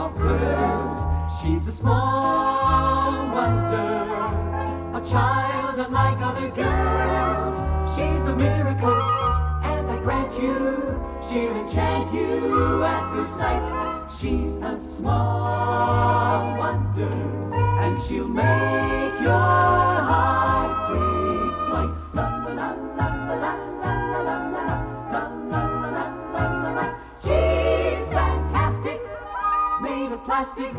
of curves. She's a small wonder, a child unlike other girls. She's a miracle, and I grant you, she'll enchant you at first sight. She's a small wonder, and she'll make your heart take flight. La la la la la la la la la la la. She's fantastic, made of plastic,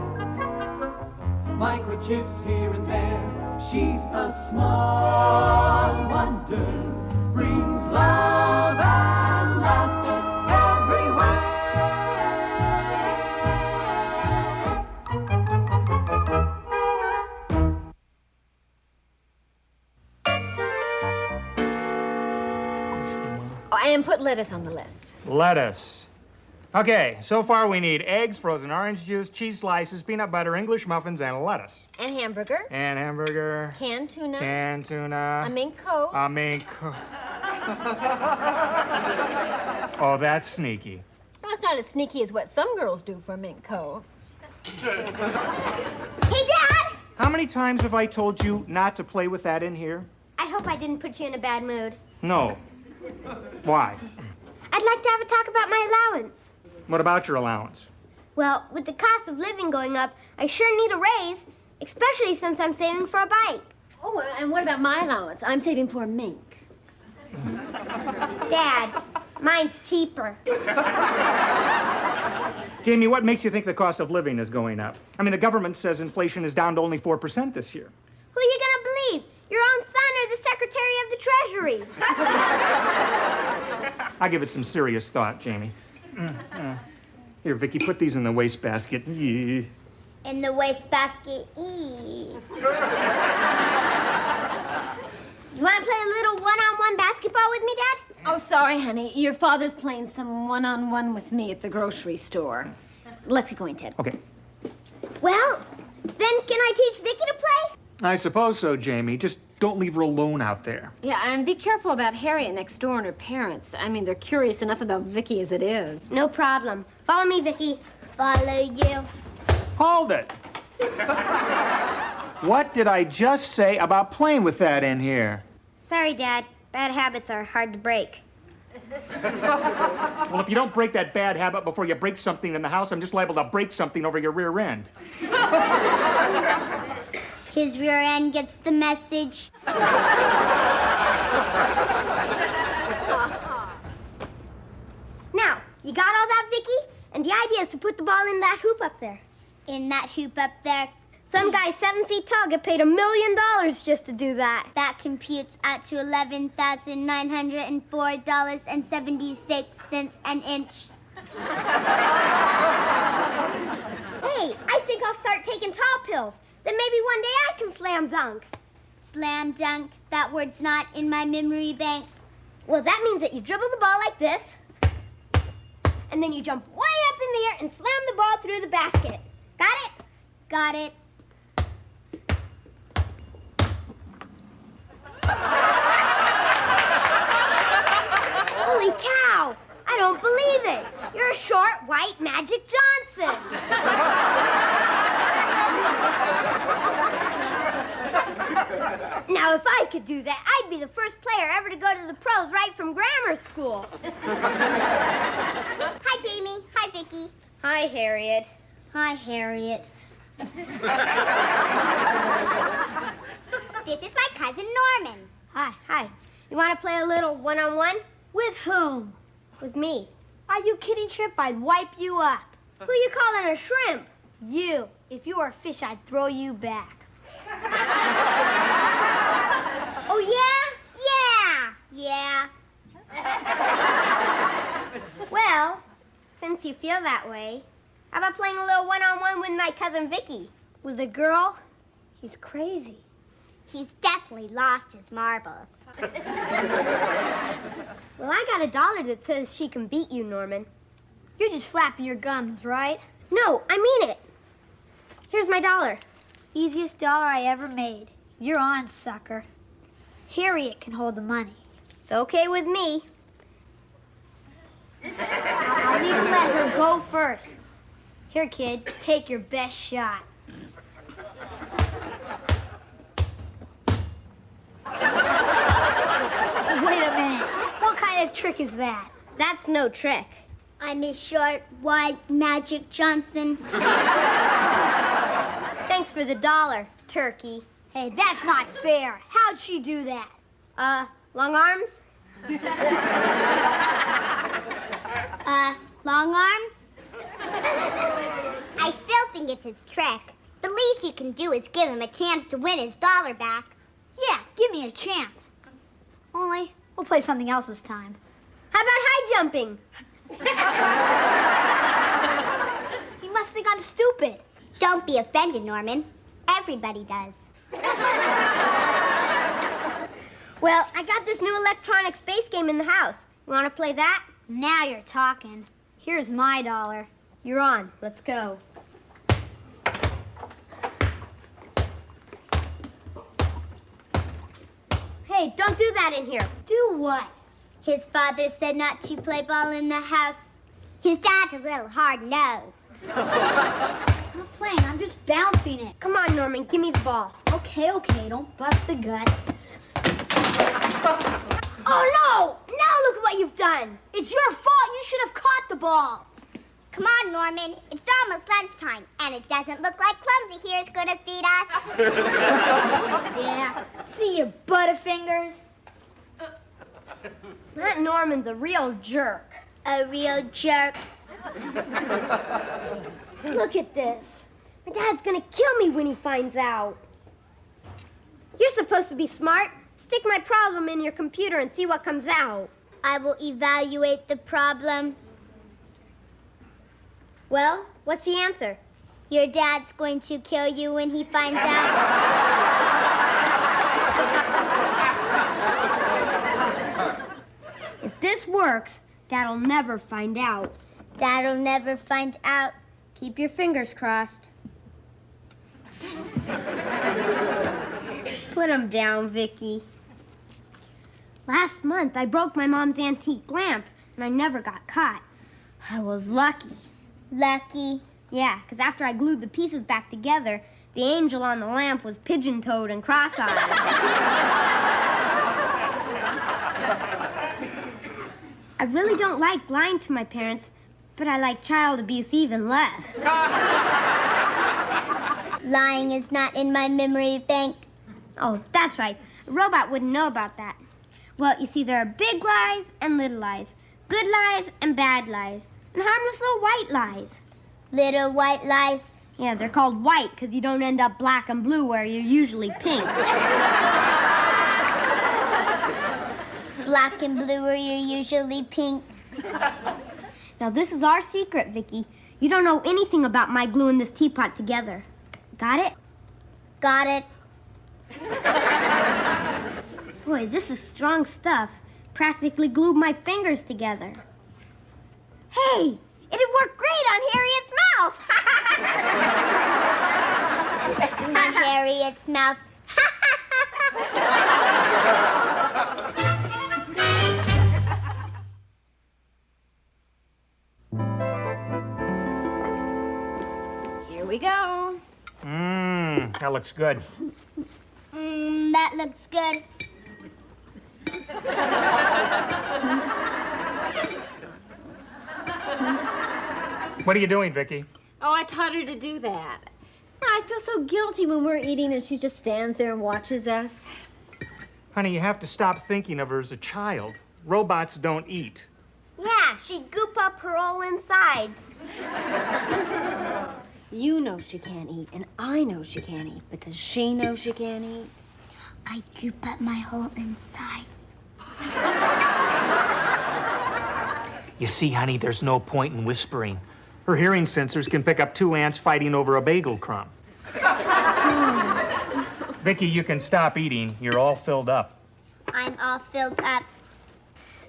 microchips here and there. She's a small wonder, brings love and laughter everywhere. Oh, and put lettuce on the list. Lettuce. Okay, so far we need eggs, frozen orange juice, cheese slices, peanut butter, English muffins, and lettuce. And hamburger. And hamburger. Canned tuna. Canned tuna. A mink coat. A mink coat. Oh, that's sneaky. Well, it's not as sneaky as what some girls do for a mink coat. Hey, Dad! How many times have I told you not to play with that in here? I hope I didn't put you in a bad mood. No. Why? I'd like to have a talk about my allowance. What about your allowance? Well, with the cost of living going up, I sure need a raise, especially since I'm saving for a bike. Oh, and what about my allowance? I'm saving for a mink. Dad, mine's cheaper. Jamie, what makes you think the cost of living is going up? I mean, the government says inflation is down to only 4% this year. Who are you gonna believe? Your own son or the Secretary of the Treasury? I'll give it some serious thought, Jamie. Here, Vicky, put these in the wastebasket. Yeah. In the wastebasket. You want to play a little one-on-one basketball with me, Dad? Oh, sorry, honey. Your father's playing some one-on-one with me at the grocery store. Let's get going, Ted. Okay. Well, then can I teach Vicky to play? I suppose so, Jamie. Just don't leave her alone out there. Yeah, and be careful about Harriet next door and her parents. I mean, they're curious enough about Vicky as it is. No problem. Follow me, Vicky. Follow you. Hold it. What did I just say about playing with that in here? Sorry, Dad. Bad habits are hard to break. Well, if you don't break that bad habit before you break something in the house, I'm just liable to break something over your rear end. His rear end gets the message. Now, you got all that, Vicky? And the idea is to put the ball in that hoop up there. In that hoop up there? Some guy 7 feet tall get paid $1 million just to do that. That computes out to $11,904.76 an inch. Hey, I think I'll start taking tall pills. Then maybe one day I can slam dunk. Slam dunk? That word's not in my memory bank. Well, that means that you dribble the ball like this, and then you jump way up in the air and slam the ball through the basket. Got it? Got it. Holy cow! I don't believe it. You're a short, white Magic Johnson. Now, if I could do that, I'd be the first player ever to go to the pros right from grammar school. Hi, Jamie. Hi, Vicky. Hi, Harriet. Hi, Harriet. This is my cousin Norman. Hi. Hi. You want to play a little one-on-one? With whom? With me. Are you kidding, Shrimp? I'd wipe you up. Who you calling a shrimp? You. If you were a fish, I'd throw you back. Oh, yeah? Yeah. Well, since you feel that way, how about playing a little one-on-one with my cousin Vicky? With a girl? He's crazy. He's definitely lost his marbles. Well, I got $1 that says she can beat you, Norman. You're just flapping your gums, right? No, I mean it. Here's my $1. Easiest dollar I ever made. You're on, sucker. Harriet can hold the money. It's okay with me. I'll even let her go first. Here, kid, take your best shot. Wait a minute. What kind of trick is that? That's no trick. I'm Miss Short, White, Magic Johnson. Thanks for the $1, turkey. Hey, that's not fair. How'd she do that? Long arms? Long arms? I still think it's a trick. The least you can do is give him a chance to win his $1 back. Yeah, give me a chance. Only, we'll play something else this time. How about high jumping? You must think I'm stupid. Don't be offended, Norman. Everybody does. Well, I got this new electronic space game in the house. You want to play that? Now you're talking. Here's my $1. You're on. Let's go. Hey, don't do that in here. Do what? His father said not to play ball in the house. His dad's a little hard-nosed. I'm not playing, I'm just bouncing it. Come on, Norman, give me the ball. Okay, don't bust the gut. Oh, no! Now look what you've done. It's your fault. You should have caught the ball. Come on, Norman. It's almost lunchtime, and it doesn't look like Clumsy here is going to feed us. Yeah. See your butterfingers. That Norman's a real jerk. A real jerk. Look at this. My dad's going to kill me when he finds out. You're supposed to be smart. Stick my problem in your computer and see what comes out. I will evaluate the problem. Well, what's the answer? Your dad's going to kill you when he finds out. If this works, Dad'll never find out. Dad'll never find out. Keep your fingers crossed. Put 'em down, Vicky. Last month, I broke my mom's antique lamp, and I never got caught. I was lucky. Lucky? Yeah, because after I glued the pieces back together, the angel on the lamp was pigeon-toed and cross-eyed. I really don't like lying to my parents, but I like child abuse even less. Lying is not in my memory bank. Oh, that's right. A robot wouldn't know about that. Well, you see, there are big lies and little lies, good lies and bad lies, and harmless little white lies. Little white lies? Yeah, they're called white because you don't end up black and blue where you're usually pink. Black and blue where you're usually pink. Now, this is our secret, Vicky. You don't know anything about my gluing this teapot together. Got it? Got it. Boy, this is strong stuff. Practically glued my fingers together. Hey, it'd work great on Harriet's mouth. On Harriet's mouth. Here we go. That looks good. That looks good. What are you doing, Vicky? Oh, I taught her to do that. I feel so guilty when we're eating and she just stands there and watches us. Honey, you have to stop thinking of her as a child. Robots don't eat. Yeah, she'd goop up her whole insides. You know she can't eat, and I know she can't eat, but does she know she can't eat? I goop up my whole insides. You see, honey, there's no point in whispering. Her hearing sensors can pick up 2 ants fighting over a bagel crumb. Vicky, you can stop eating. You're all filled up. I'm all filled up.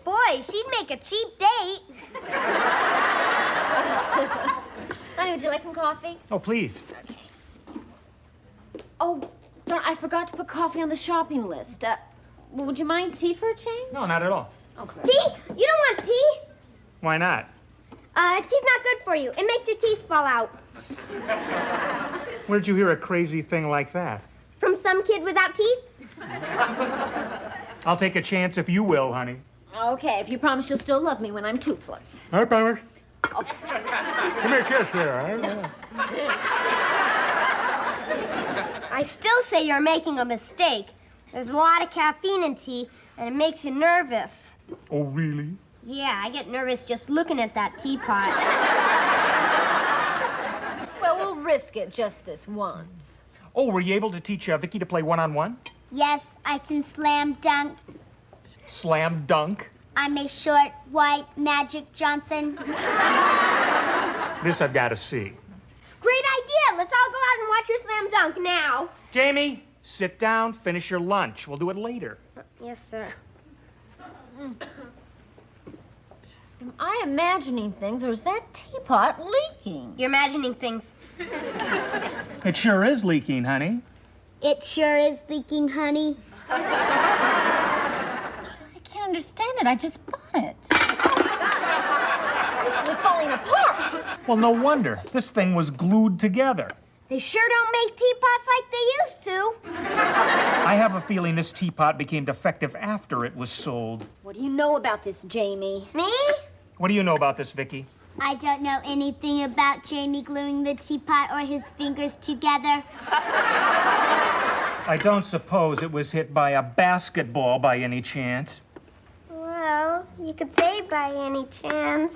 Boy, she'd make a cheap date. Honey, would you like some coffee? Oh, please. Oh, darn, I forgot to put coffee on the shopping list. Would you mind tea for a change? No, not at all. Okay. Tea? You don't want tea? Why not? Tea's not good for you. It makes your teeth fall out. Where'd you hear a crazy thing like that? From some kid without teeth? I'll take a chance if you will, honey. Okay, if you promise you'll still love me when I'm toothless. I promise. Come here, kiss here. I still say you're making a mistake. There's a lot of caffeine in tea, and it makes you nervous. Oh, really? Yeah, I get nervous just looking at that teapot. Well, we'll risk it just this once. Oh, were you able to teach Vicky to play one-on-one? Yes, I can slam dunk. Slam dunk? I'm a short, white Magic Johnson. This I've got to see. Great idea! Let's all go out and watch your slam dunk now. Jamie, sit down, finish your lunch. We'll do it later. Yes, sir. Am I imagining things, or is that teapot leaking? You're imagining things. It sure is leaking, honey. It sure is leaking, honey. I can't understand it. I just bought it. It's actually falling apart. Well, no wonder. This thing was glued together. They sure don't make teapots like they used to. I have a feeling this teapot became defective after it was sold. What do you know about this, Jamie? Me? What do you know about this, Vicky? I don't know anything about Jamie gluing the teapot or his fingers together. I don't suppose it was hit by a basketball by any chance. Well, you could say by any chance.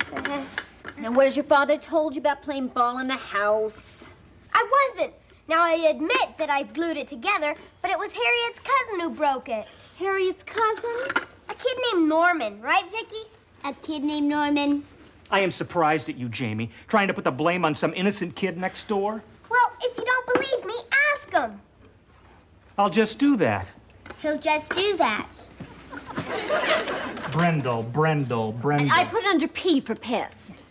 And what has your father told you about playing ball in the house? I wasn't. Now, I admit that I glued it together, but it was Harriet's cousin who broke it. Harriet's cousin? A kid named Norman, right, Vicky? A kid named Norman. I am surprised at you, Jamie, trying to put the blame on some innocent kid next door. Well, if you don't believe me, ask him. I'll just do that. He'll just do that. Brendel. And I put it under P for pest.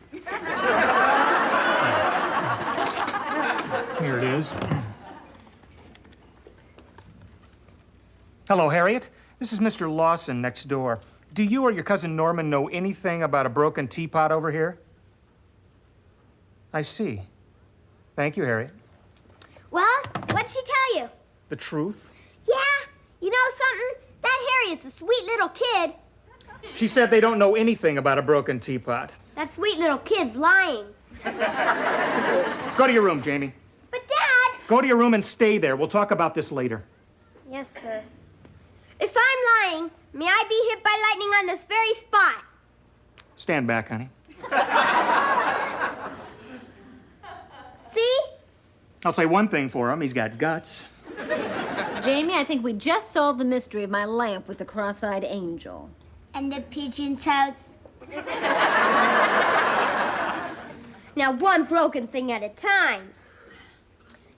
Here it is. Hello, Harriet. This is Mr. Lawson next door. Do you or your cousin Norman know anything about a broken teapot over here? I see. Thank you, Harriet. Well, what'd she tell you? The truth? Yeah, you know something? That Harriet's a sweet little kid. She said they don't know anything about a broken teapot. That sweet little kid's lying. Go to your room, Jamie. But, Dad! Go to your room and stay there. We'll talk about this later. Yes, sir. If I'm lying, may I be hit by lightning on this very spot? Stand back, honey. See? I'll say one thing for him. He's got guts. Jamie, I think we just solved the mystery of my lamp with the cross-eyed angel. And the pigeon toads. Now, one broken thing at a time.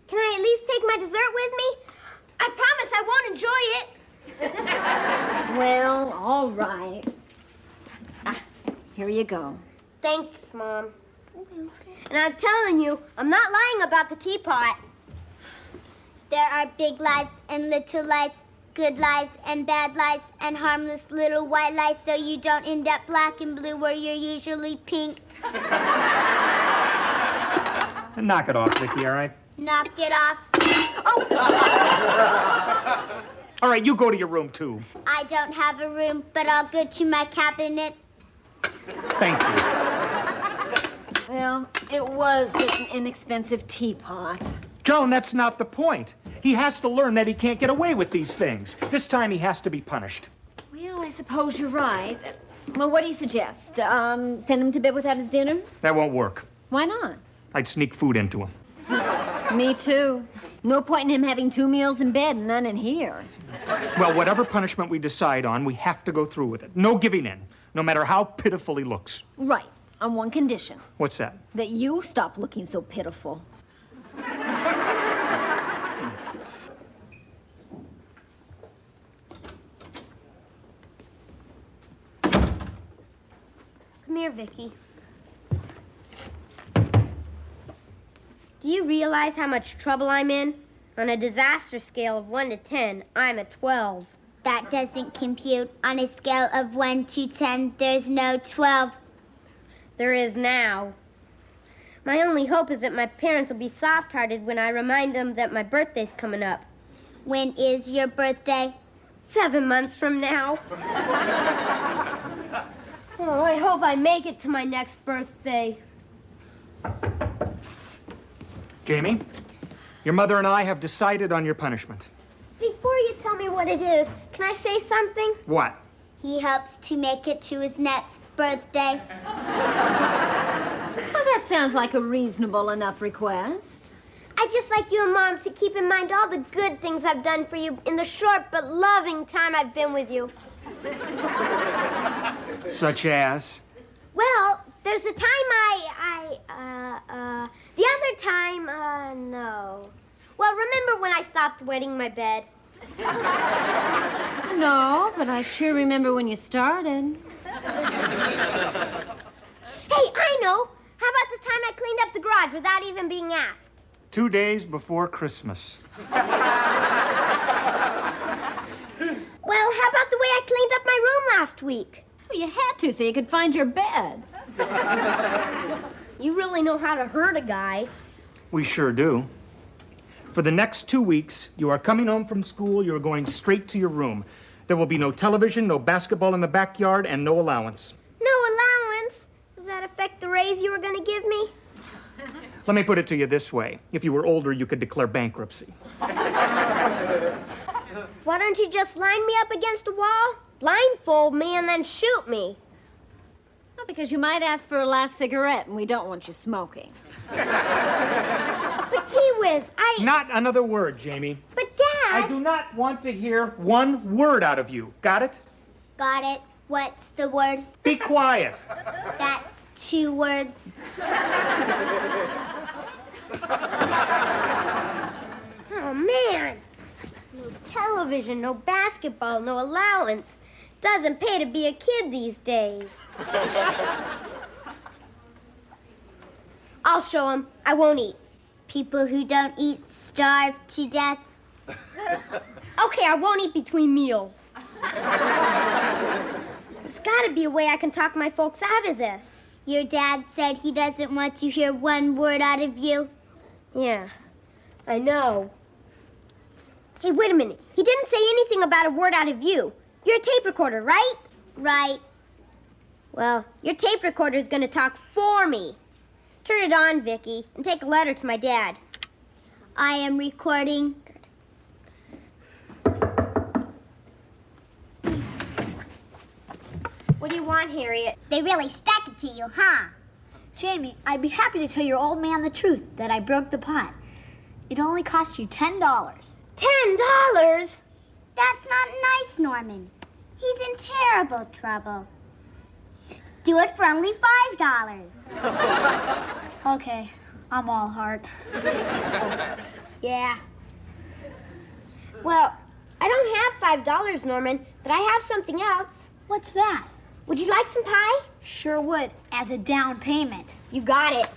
Can I at least take my dessert with me? I promise I won't enjoy it. Well, all right. Here you go. Thanks, Mom. And I'm telling you, I'm not lying about the teapot. There are big lies and little lies, good lies and bad lies, and harmless little white lies, so you don't end up black and blue where you're usually pink. Knock it off, Vicky, all right? Knock it off. Oh! All right, you go to your room, too. I don't have a room, but I'll go to my cabinet. Thank you. Well, it was just an inexpensive teapot. Joan, that's not the point. He has to learn that he can't get away with these things. This time he has to be punished. Well, I suppose you're right. Well, what do you suggest? Send him to bed without his dinner? That won't work. Why not? I'd sneak food into him. Me too. No point in him having 2 meals in bed and none in here. Well, whatever punishment we decide on, we have to go through with it. No giving in, no matter how pitiful he looks. Right, on one condition. What's that? That you stop looking so pitiful. Come here, Vicky. Do you realize how much trouble I'm in? On a disaster scale of 1 to 10, I'm a 12. That doesn't compute. On a scale of 1 to 10, there's no 12. There is now. My only hope is that my parents will be soft-hearted when I remind them that my birthday's coming up. When is your birthday? 7 months from now. Oh, I hope I make it to my next birthday. Jamie, your mother and I have decided on your punishment. Before you tell me what it is, can I say something? What? He hopes to make it to his next birthday. Well, that sounds like a reasonable enough request. I'd just like you and Mom to keep in mind all the good things I've done for you in the short but loving time I've been with you. Such as? Well, there's a time the other time, no. Well, remember when I stopped wetting my bed? No, but I sure remember when you started. Hey, I know. How about the time I cleaned up the garage without even being asked? 2 days before Christmas. Well, how about the way I cleaned up my room last week? Well, you had to so you could find your bed. You really know how to hurt a guy. We sure do. For the next 2 weeks, you are coming home from school, you're going straight to your room. There will be no television, no basketball in the backyard, and no allowance. No allowance? Does that affect the raise you were going to give me? Let me put it to you this way. If you were older, you could declare bankruptcy. Why don't you just line me up against a wall, blindfold me, and then shoot me? Well, because you might ask for a last cigarette, and we don't want you smoking. But gee whiz, Not another word, Jamie. But Dad... I do not want to hear one word out of you. Got it? Got it. What's the word? Be quiet. That's 2 words. Oh, man. No television, no basketball, no allowance. Doesn't pay to be a kid these days. I'll show him. I won't eat. People who don't eat starve to death. Okay, I won't eat between meals. There's got to be a way I can talk my folks out of this. Your dad said he doesn't want to hear 1 word out of you. Yeah, I know. Hey, wait a minute. He didn't say anything about a word out of you. You're a tape recorder, right? Right. Well, your tape recorder's gonna talk for me. Turn it on, Vicky, and take a letter to my dad. I am recording. What do you want, Harriet? They really stuck it to you, huh? Jamie, I'd be happy to tell your old man the truth, that I broke the pot. It only cost you $10. $10? That's not nice, Norman. He's in terrible trouble. Do it for only $5. Okay, I'm all heart. Yeah. Well, I don't have $5, Norman, but I have something else. What's that? Would you like some pie? Sure would, as a down payment. You got it.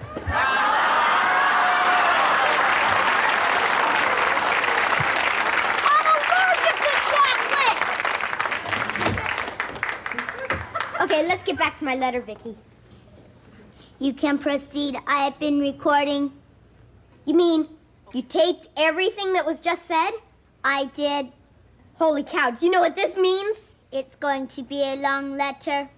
I'm allergic to chocolate! Okay, let's get back to my letter, Vicky. You can proceed. I have been recording. You mean you taped everything that was just said? I did. Holy cow, do you know what this means? It's going to be a long letter.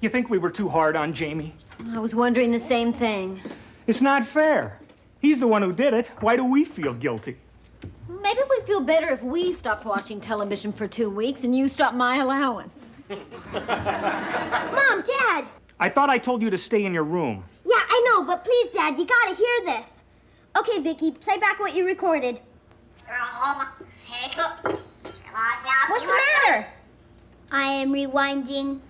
You think we were too hard on Jamie? I was wondering the same thing. It's not fair. He's the one who did it. Why do we feel guilty? Maybe we'd feel better if we stopped watching television for 2 weeks and you stopped my allowance. Mom, Dad! I thought I told you to stay in your room. Yeah, I know, but please, Dad, you gotta hear this. Okay, Vicky, play back what you recorded. What's the matter? I am rewinding.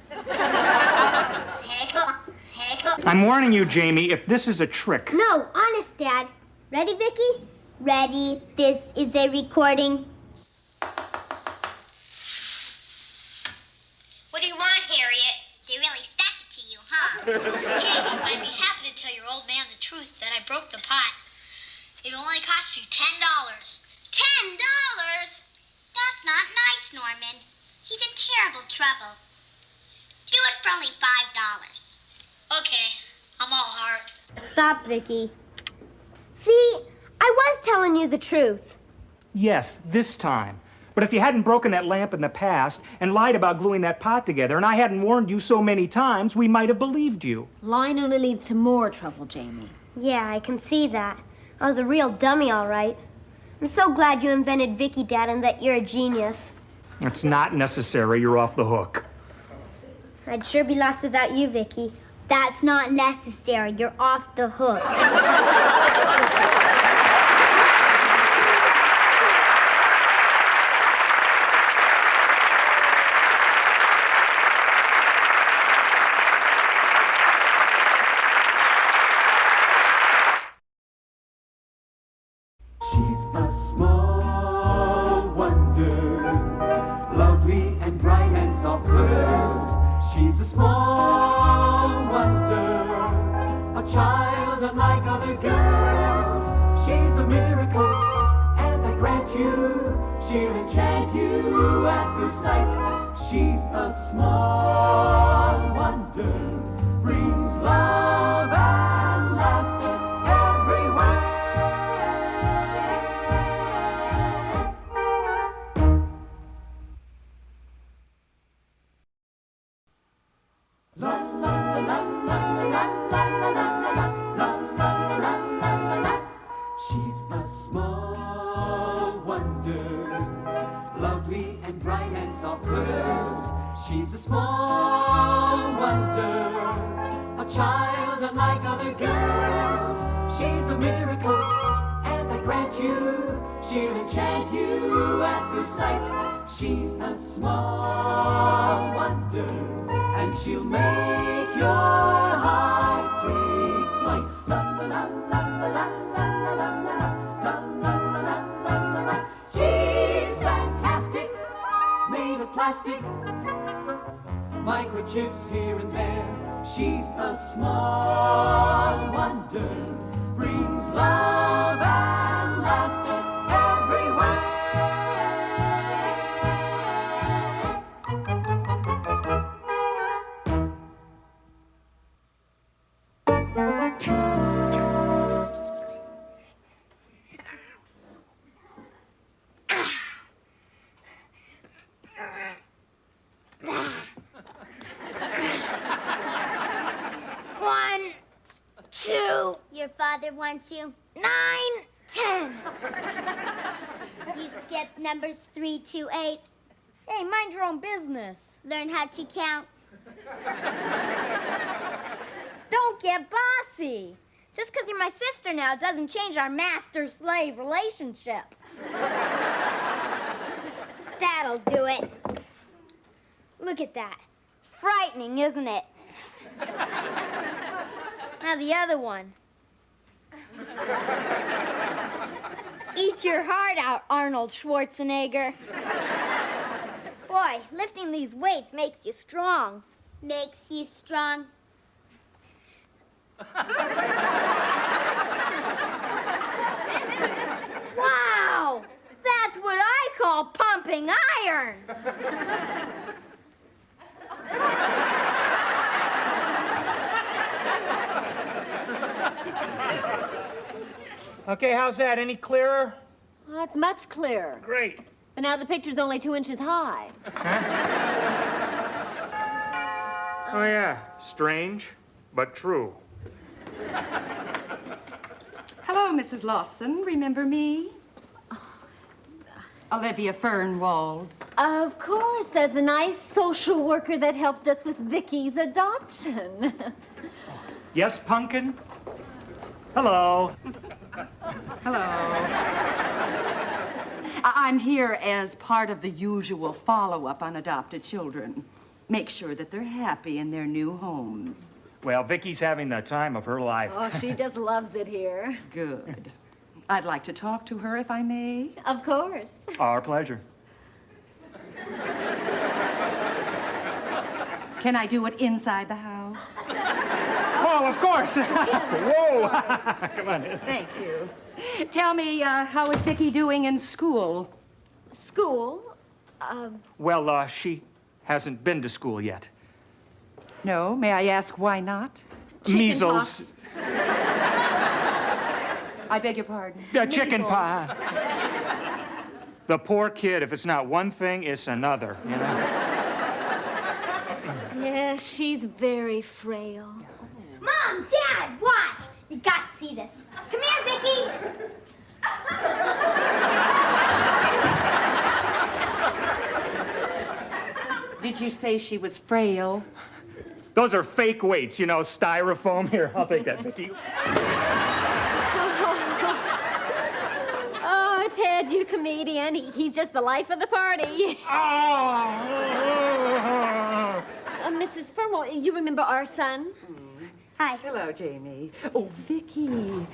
I'm warning you, Jamie, if this is a trick. No, honest, Dad. Ready, Vicky? Ready? This is a recording. What do you want, Harriet? They really stuck it to you, huh? Jamie, I'd be happy to tell your old man the truth that I broke the pot. It only cost you $10. $10? That's not nice, Norman. He's in terrible trouble. Do it for only $5. Okay, I'm all heart. Stop, Vicky. See, I was telling you the truth. Yes, this time. But if you hadn't broken that lamp in the past and lied about gluing that pot together, and I hadn't warned you so many times, we might have believed you. Lying only leads to more trouble, Jamie. Yeah, I can see that. I was a real dummy, all right. I'm so glad you invented Vicky, Dad, and that you're a genius. It's not necessary. You're off the hook. I'd sure be lost without you, Vicky. That's not necessary. You're off the hook. She's a small wonder, lovely and bright and soft curves. She's a small wonder, a child unlike other girls. She's a miracle, and I grant you, she'll enchant you at her sight. She's a small wonder, brings love and laughter everywhere. She's a small wonder, lovely and bright and soft curves. She's a small wonder, a child unlike other girls. She's a miracle, and I grant you, she'll enchant you at her sight. She's a small wonder, and she'll make your heart take flight. La la la la la la la la la la. She's fantastic, made of plastic, microchips here and there. She's a small wonder, brings love and laughter everywhere. Your father wants you. 9, 10. You skipped numbers 3 to 8. Hey, mind your own business. Learn how to count. Don't get bossy. Just because you're my sister now doesn't change our master-slave relationship. That'll do it. Look at that. Frightening, isn't it? Now the other one. Eat your heart out, Arnold Schwarzenegger. Boy, lifting these weights makes you strong. Makes you strong. Wow! That's what I call pumping iron. Okay, how's that? Any clearer? Well, that's much clearer. Great. But now the picture's only 2 inches high. Oh, yeah. Strange, but true. Hello, Mrs. Lawson. Remember me? Olivia Fernwald. Of course, the nice social worker that helped us with Vicky's adoption. Yes, Pumpkin? Hello. Hello. I'm here as part of the usual follow-up on adopted children. Make sure that they're happy in their new homes. Well, Vicky's having the time of her life. Oh, she just loves it here. Good. I'd like to talk to her, if I may. Of course. Our pleasure. Can I do it inside the house? Oh, of course. Whoa. Come on in. Thank you. Tell me, how is Vicky doing in school? School? Well, she hasn't been to school yet. No? May I ask why not? Measles. I beg your pardon. Chicken Measles. pie. The poor kid, if it's not one thing, it's another, you know? Yes, she's very frail. Mom, Dad, watch. You got to see this. Come here, Vicky. Did you say she was frail? Those are fake weights, you know, styrofoam. Here, I'll take that, Vicky. Oh, Ted, you comedian. He's just the life of the party. Oh! Mrs. Fernwell, you remember our son? Hi. Hello, Jamie. Oh, Vicky.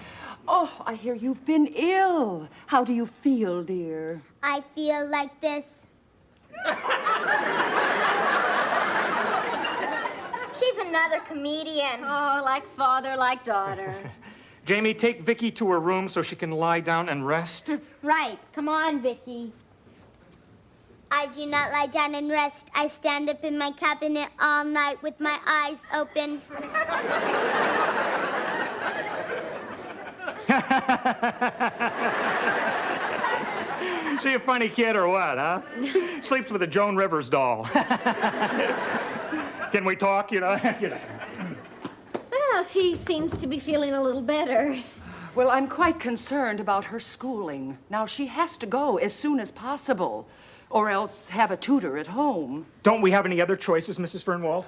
Oh, I hear you've been ill. How do you feel, dear? I feel like this. She's another comedian. Oh, like father, like daughter. Jamie, take Vicky to her room so she can lie down and rest. Right. Come on, Vicky. I do not lie down and rest. I stand up in my cabinet all night with my eyes open. She a funny kid or what, huh? Sleeps with a Joan Rivers doll. Can we talk, you know? Well, she seems to be feeling a little better. Well, I'm quite concerned about her schooling. Now, she has to go as soon as possible, or else have a tutor at home. Don't we have any other choices, Mrs. Fernwald?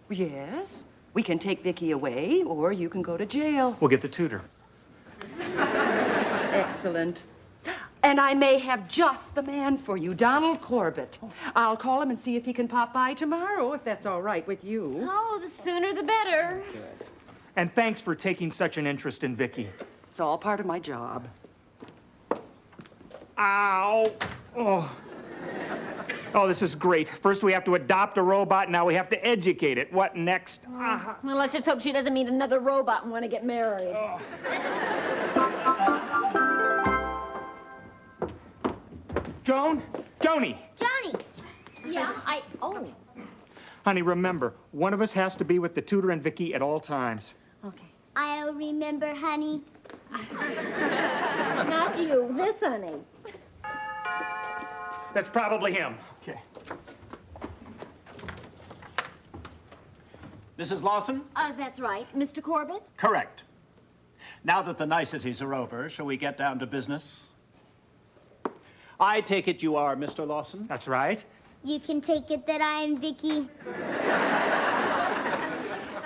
Yes. We can take Vicky away, or you can go to jail. We'll get the tutor. Excellent. And I may have just the man for you, Donald Corbett. I'll call him and see if he can pop by tomorrow, if that's all right with you. Oh, the sooner the better. And thanks for taking such an interest in Vicky. It's all part of my job. Ow! Oh. Oh, this is great. First we have to adopt a robot, now we have to educate it. What next? Well, let's just hope she doesn't meet another robot and want to get married. Joan? Joni! Johnny. Yeah, oh. Honey, remember, one of us has to be with the tutor and Vicky at all times. Okay. I'll remember, honey. Not you, this honey. That's probably him. Okay. Mrs. Lawson? That's right. Mr. Corbett? Correct. Now that the niceties are over, shall we get down to business? I take it you are Mr. Lawson? That's right. You can take it that I am Vicky.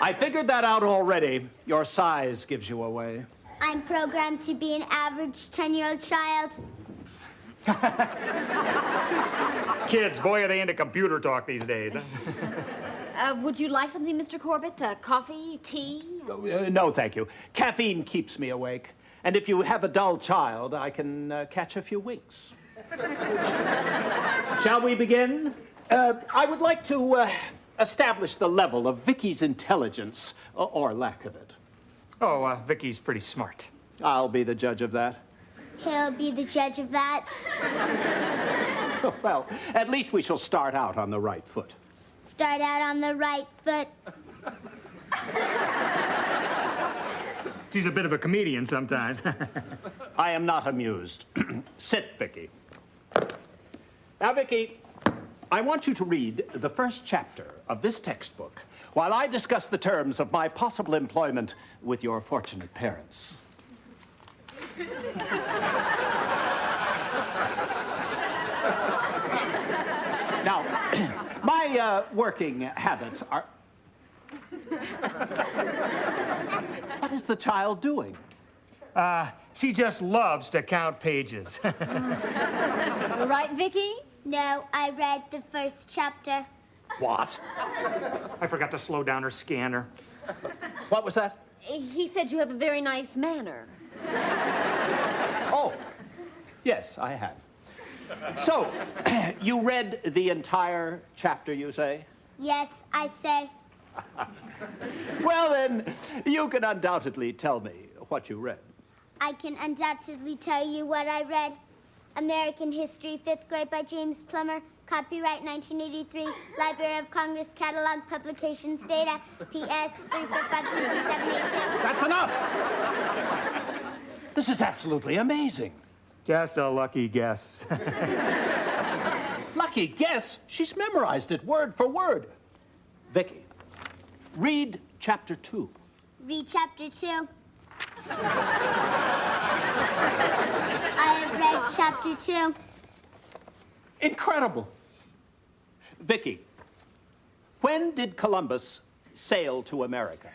I figured that out already. Your size gives you away. I'm programmed to be an average 10-year-old child. Kids, boy, are they into computer talk these days. Would you like something, Mr. Corbett? Coffee, tea? No, thank you. Caffeine keeps me awake. And if you have a dull child, I can catch a few winks. Shall we begin? I would like to establish the level of Vicky's intelligence, or lack of it. Oh, Vicky's pretty smart. I'll be the judge of that. He'll be the judge of that. Well, at least we shall start out on the right foot. Start out on the right foot. She's a bit of a comedian sometimes. I am not amused. Sit, Vicky. Now, Vicky, I want you to read the first chapter of this textbook while I discuss the terms of my possible employment with your fortunate parents. Now, my working habits are... What is the child doing? She just loves to count pages. Right, Vicky? No, I read the first chapter. What? I forgot to slow down her scanner. What was that? He said you have a very nice manner. Oh, yes, I have. So, you read the entire chapter, you say? Yes, I say. Well, then, you can undoubtedly tell me what you read. I can undoubtedly tell you what I read. American History, 5th grade by James Plummer. Copyright 1983. Library of Congress Catalog Publications Data. PS 3452782. That's enough! This is absolutely amazing. Just a lucky guess. Lucky guess? She's memorized it word for word. Vicky, read chapter 2. Read chapter 2. I have read chapter 2. Incredible. Vicky, when did Columbus sail to America?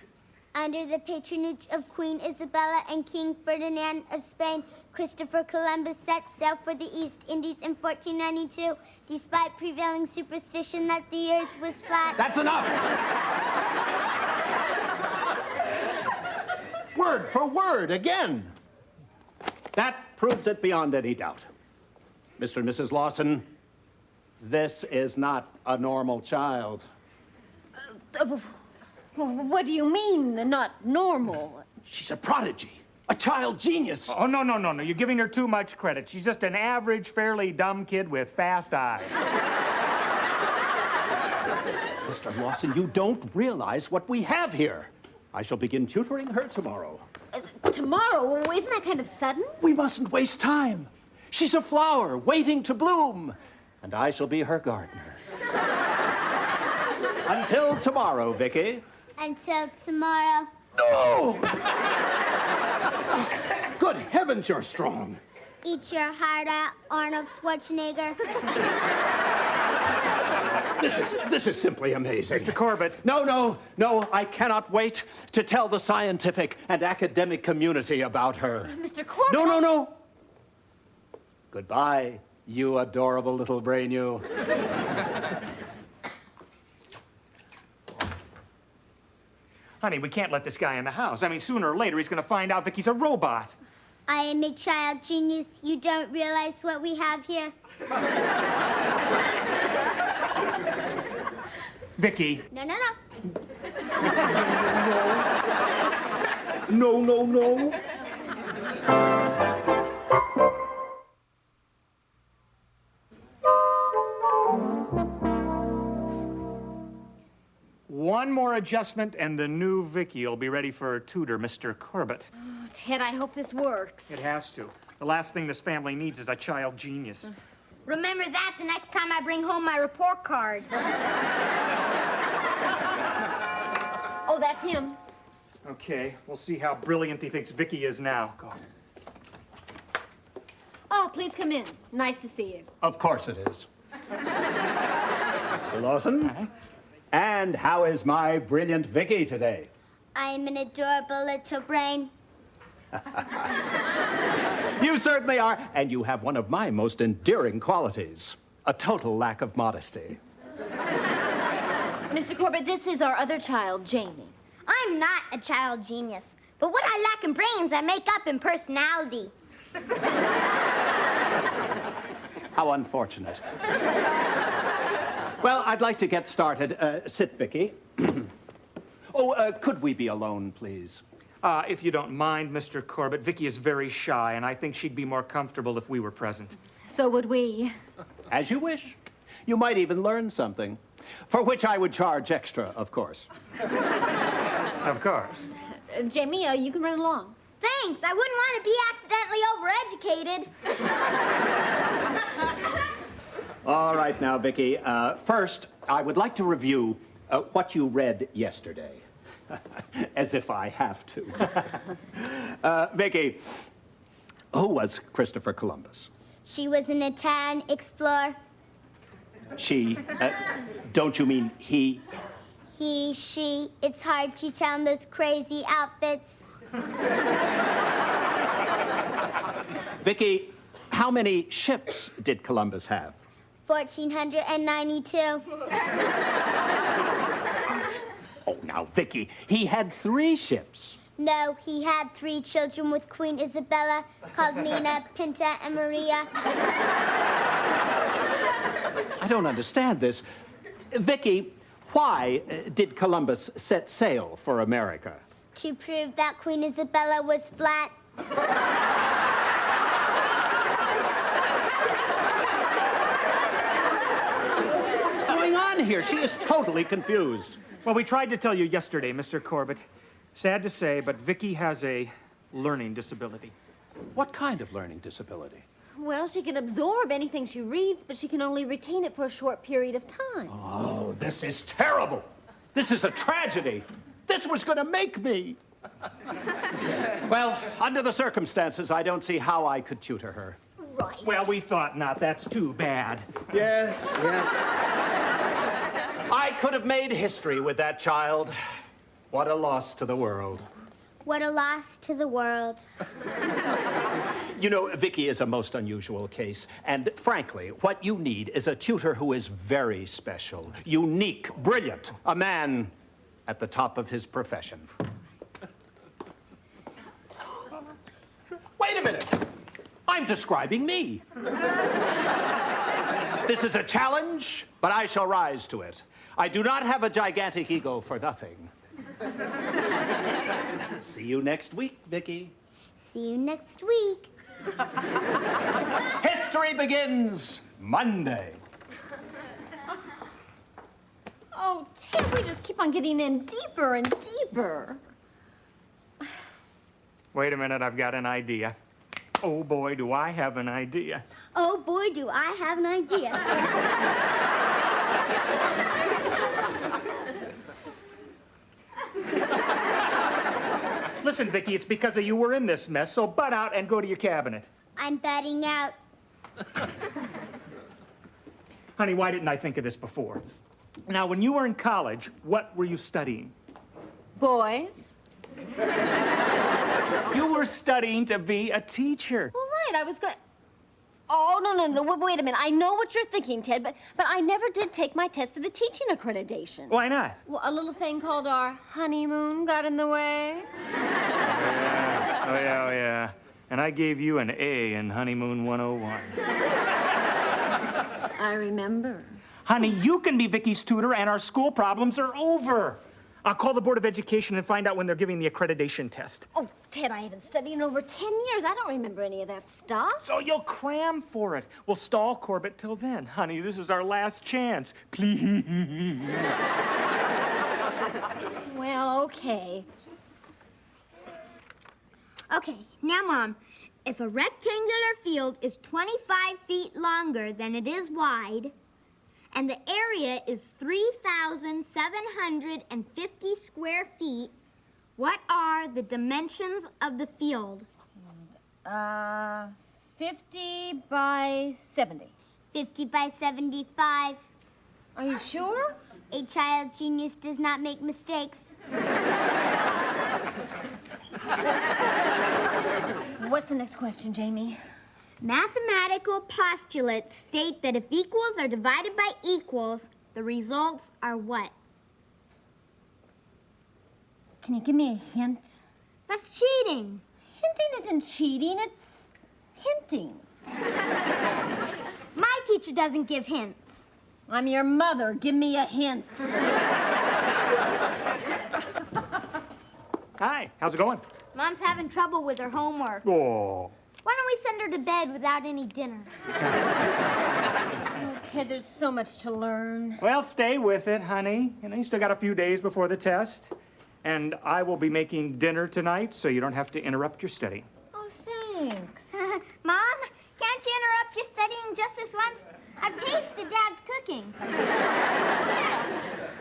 Under the patronage of Queen Isabella and King Ferdinand of Spain, Christopher Columbus set sail for the East Indies in 1492, despite prevailing superstition that the earth was flat. That's enough! Word for word again. That proves it beyond any doubt. Mr. and Mrs. Lawson, this is not a normal child. What do you mean, not normal? She's a prodigy, a child genius. Oh, no. You're giving her too much credit. She's just an average, fairly dumb kid with fast eyes. Mr. Lawson, you don't realize what we have here. I shall begin tutoring her tomorrow. Tomorrow? Isn't that kind of sudden? We mustn't waste time. She's a flower waiting to bloom, and I shall be her gardener. Until tomorrow, Vicky. Until tomorrow. No! Good heavens, you're strong. Eat your heart out, Arnold Schwarzenegger. This is simply amazing. Mr. Corbett. No, I cannot wait to tell the scientific and academic community about her. Mr. Corbett. No. Goodbye, you adorable little brain, you. Honey, we can't let this guy in the house. I mean, sooner or later, he's going to find out Vicky's a robot. I am a child genius. You don't realize what we have here. Vicky. No. No. One more adjustment, and the new Vicky will be ready for tutor, Mr. Corbett. Oh, Ted, I hope this works. It has to. The last thing this family needs is a child genius. Remember that the next time I bring home my report card. Oh, that's him. Okay, we'll see how brilliant he thinks Vicky is now. Go. Oh, please come in. Nice to see you. Of course it is. Mr. Lawson? Hi. And how is my brilliant Vicky today? I am an adorable little brain. You certainly are, and you have one of my most endearing qualities, a total lack of modesty. Mr. Corbett, this is our other child, Jamie. I'm not a child genius, but what I lack in brains, I make up in personality. How unfortunate. Well, I'd like to get started. Sit, Vicky. Could we be alone, please? If you don't mind, Mr. Corbett, Vicky is very shy, and I think she'd be more comfortable if we were present. So would we. As you wish. You might even learn something, for which I would charge extra, of course. Of course. Jamie, you can run along. Thanks, I wouldn't want to be accidentally overeducated. All right now, Vicky. First, I would like to review what you read yesterday. As if I have to. Vicky, who was Christopher Columbus? She was an Italian explorer. She, don't you mean he? He, she. It's hard to tell in those crazy outfits. Vicky, how many ships did Columbus have? 1,492. Oh, now, Vicky, he had 3 ships. No, he had 3 children with Queen Isabella, called Nina, Pinta, and Maria. I don't understand this. Vicky, why did Columbus set sail for America? To prove that Queen Isabella was flat. here? She is totally confused. Well, we tried to tell you yesterday, Mr. Corbett. Sad to say, but Vicky has a learning disability. What kind of learning disability? Well, she can absorb anything she reads, but she can only retain it for a short period of time. Oh, this is terrible. This is a tragedy. This was going to make me. Well, under the circumstances, I don't see how I could tutor her. Right. Well, we thought not. That's too bad. Yes, yes. I could have made history with that child. What a loss to the world. What a loss to the world. You know, Vicky is a most unusual case, and frankly, what you need is a tutor who is very special, unique, brilliant, a man at the top of his profession. Wait a minute. I'm describing me. This is a challenge, but I shall rise to it. I do not have a gigantic ego for nothing. See you next week, Vicky. See you next week. History begins Monday. Oh, Ted, we just keep on getting in deeper and deeper. Wait a minute, I've got an idea. Oh, boy, do I have an idea. Oh boy, do I have an idea. Listen, Vicky, it's because of you we're in this mess, so butt out and go to your cabinet. I'm butting out. Honey, why didn't I think of this before? Now, when you were in college, what were you studying? Boys? You were studying to be a teacher. Well, right, I was going... Oh, no, wait a minute. I know what you're thinking, Ted, but I never did take my test for the teaching accreditation. Why not? Well, a little thing called our honeymoon got in the way. Oh, yeah. And I gave you an A in Honeymoon 101. I remember. Honey, you can be Vicky's tutor and our school problems are over. I'll call the Board of Education and find out when they're giving the accreditation test. Oh, Ted, I haven't studied in over 10 years. I don't remember any of that stuff. So you'll cram for it. We'll stall Corbett till then. Honey, this is our last chance. Please. Well, okay. Okay, now, Mom, if a rectangular field is 25 feet longer than it is wide, and the area is 3,750 square feet, what are the dimensions of the field? 50 by 70. 50 by 75. Are you sure? A child genius does not make mistakes. What's the next question, Jamie? Mathematical postulates state that if equals are divided by equals, the results are what? Can you give me a hint? That's cheating. Hinting isn't cheating, it's hinting. My teacher doesn't give hints. I'm your mother. Give me a hint. Hi, how's it going? Mom's having trouble with her homework. Oh. Why don't we send her to bed without any dinner? Oh, Ted, there's so much to learn. Well, stay with it, honey. You know, you still got a few days before the test. And I will be making dinner tonight, so you don't have to interrupt your study. Oh, thanks. Mom, can't you interrupt your studying just this once? I've tasted Dad's cooking.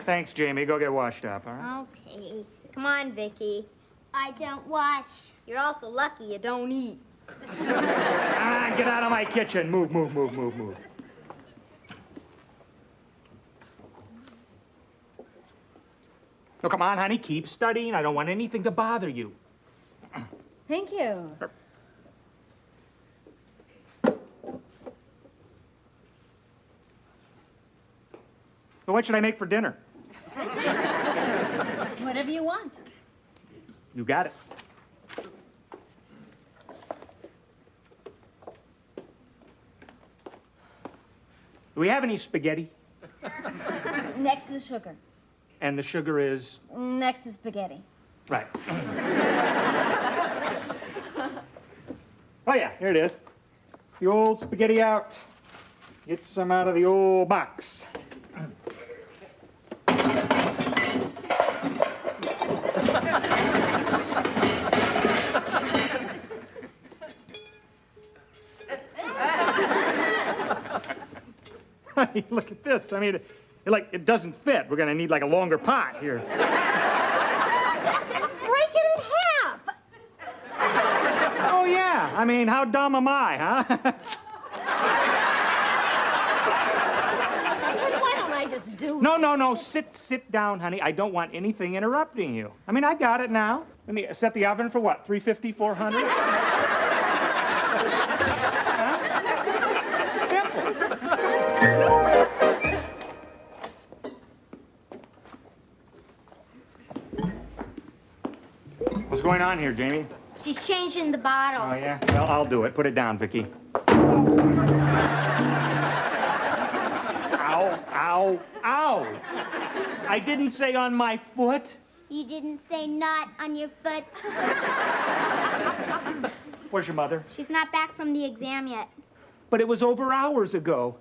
Thanks, Jamie. Go get washed up, all right? Okay. Come on, Vicky. I don't wash. You're also lucky you don't eat. Get out of my kitchen. Move. Oh, come on, honey. Keep studying. I don't want anything to bother you. Thank you. Well, what should I make for dinner? Whatever you want. You got it. Do we have any spaghetti? Next is sugar. And the sugar is... Next is spaghetti. Right. Oh, yeah, here it is. The old spaghetti out. Get some out of the old box. honey, look at this. I mean, it doesn't fit. We're gonna need like a longer pot here. Break it in half. Oh, yeah. I mean, how dumb am I, huh? Why don't I just do No. Sit down, honey. I don't want anything interrupting you. I mean, I got it now. Let me set the oven for what, 350, 400? Huh? Simple. What's going on here, Jamie? She's changing the bottle. Oh, yeah? Well, I'll do it. Put it down, Vicky. Ow. I didn't say on my foot. You didn't say not on your foot. Where's your mother? She's not back from the exam yet. But it was over hours ago.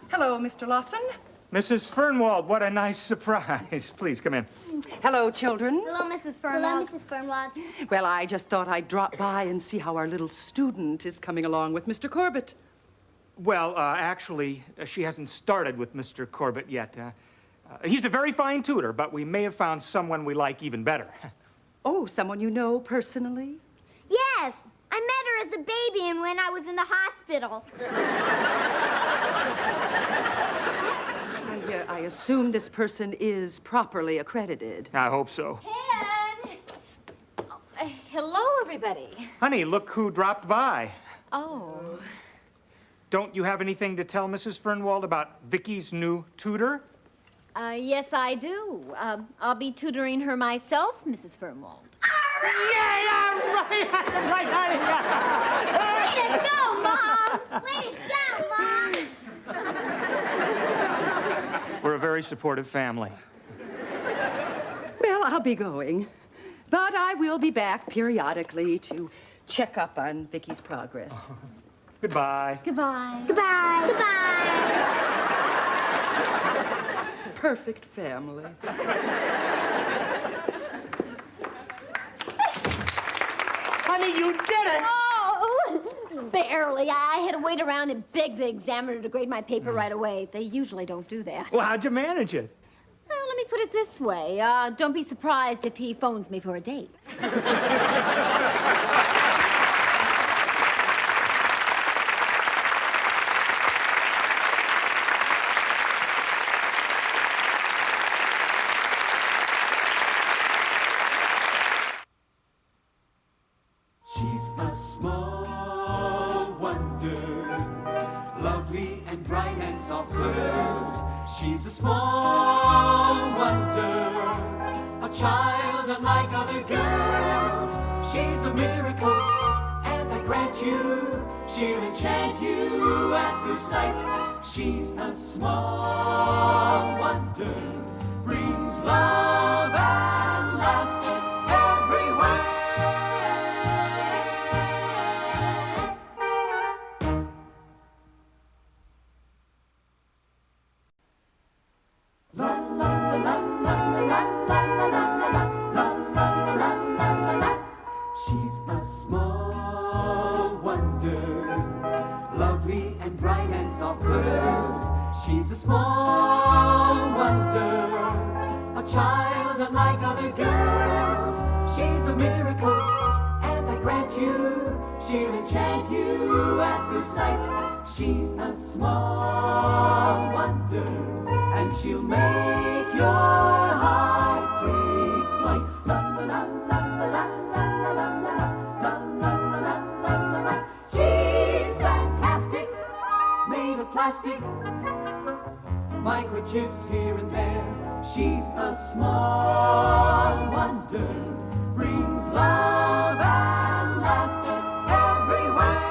Hello, Mr. Lawson. Mrs. Fernwald, what a nice surprise. Please, come in. Hello, children. Hello, Mrs. Fernwald. Hello, Mrs. Fernwald. Well, I just thought I'd drop by and see how our little student is coming along with Mr. Corbett. Well, actually, she hasn't started with Mr. Corbett yet. He's a very fine tutor, but we may have found someone we like even better. Oh, someone you know personally? Yes, I met her as a baby and when I was in the hospital. I assume this person is properly accredited. I hope so. Ken! Hello, everybody. Honey, look who dropped by. Oh. Don't you have anything to tell Mrs. Fernwald about Vicky's new tutor? Yes, I do. I'll be tutoring her myself, Mrs. Fernwald. Yeah, right, honey. Way to go, Mom! Way to go, Mom! We're a very supportive family. Well, I'll be going. But I will be back periodically to check up on Vicky's progress. Goodbye. Goodbye. Goodbye. Goodbye. Perfect family. Honey, you did it! Oh, barely. I had to wait around and beg the examiner to grade my paper right away. They usually don't do that. Well, how'd you manage it? Well, let me put it this way. Don't be surprised if he phones me for a date. She's a small wonder, lovely and bright and soft curves. She's a small wonder, a child unlike other girls. She's a miracle, and I grant you, she'll enchant you at first sight. She's a small wonder, brings love and laughter everywhere. She's a small wonder, lovely and bright and soft curves. She's a small wonder, a child unlike other girls. She's a miracle, and I grant you, she'll enchant you at first sight. She's a small wonder, and she'll make your heart take flight. La la la la la la la la la la la la la. She's fantastic, made of plastic, microchips here and there. She's a small wonder, brings love and laughter everywhere.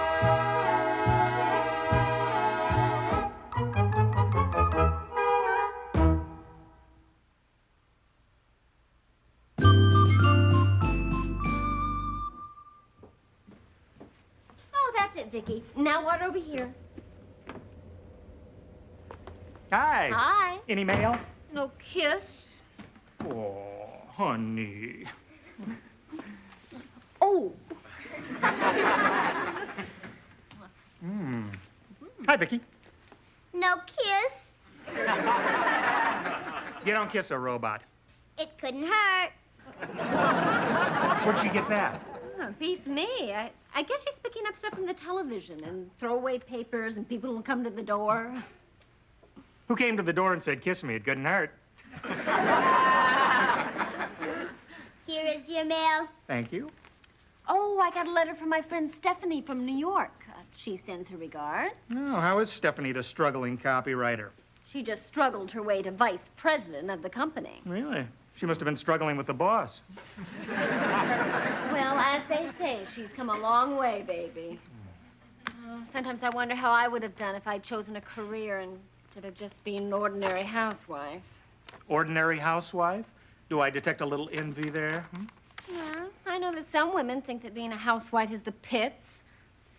Oh, that's it, Vicky. Now water over here. Hi. Hi. Any mail? No kiss. Oh, honey. Oh. Hi, Vicky. No kiss. You don't kiss a robot. It couldn't hurt. Where'd she get that? Oh, beats me. I guess she's picking up stuff from the television and throwaway papers and people will come to the door. Who came to the door and said, kiss me? It couldn't hurt. Here is your mail. Thank you. Oh, I got a letter from my friend Stephanie from New York. She sends her regards. Oh, how is Stephanie, the struggling copywriter? She just struggled her way to vice president of the company. Really? She must have been struggling with the boss. Well, as they say, she's come a long way, baby. Sometimes I wonder how I would have done if I'd chosen a career instead of just being an ordinary housewife. Ordinary housewife? Do I detect a little envy there? Yeah, I know that some women think that being a housewife is the pits.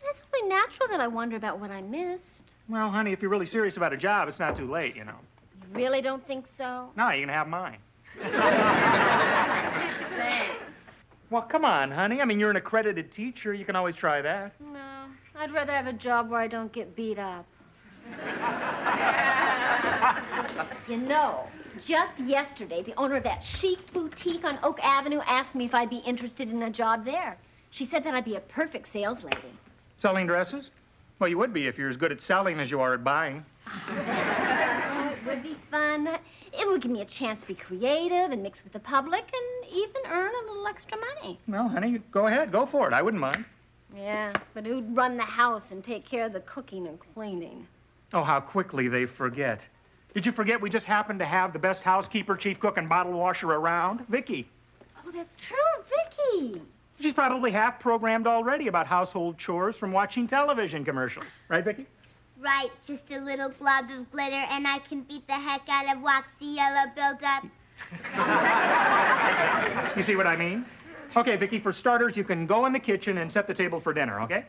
It's only natural that I wonder about what I missed. Well, honey, if you're really serious about a job, it's not too late, you know. You really don't think so? No, you can have mine. Thanks. Well, come on, honey. I mean, you're an accredited teacher. You can always try that. No, I'd rather have a job where I don't get beat up. You know, just yesterday, the owner of that chic boutique on Oak Avenue asked me if I'd be interested in a job there. She said that I'd be a perfect sales lady. Selling dresses? Well, you would be if you're as good at selling as you are at buying. Oh, it would be fun. It would give me a chance to be creative and mix with the public and even earn a little extra money. Well, honey, go ahead. Go for it. I wouldn't mind. Yeah, but who'd run the house and take care of the cooking and cleaning? Oh, how quickly they forget. Did you forget we just happened to have the best housekeeper, chief cook, and bottle washer around? Vicky. Oh, that's true, Vicky. She's probably half programmed already about household chores from watching television commercials. Right, Vicky? Right, just a little glob of glitter and I can beat the heck out of waxy yellow buildup. You see what I mean? Okay, Vicky, for starters, you can go in the kitchen and set the table for dinner, okay?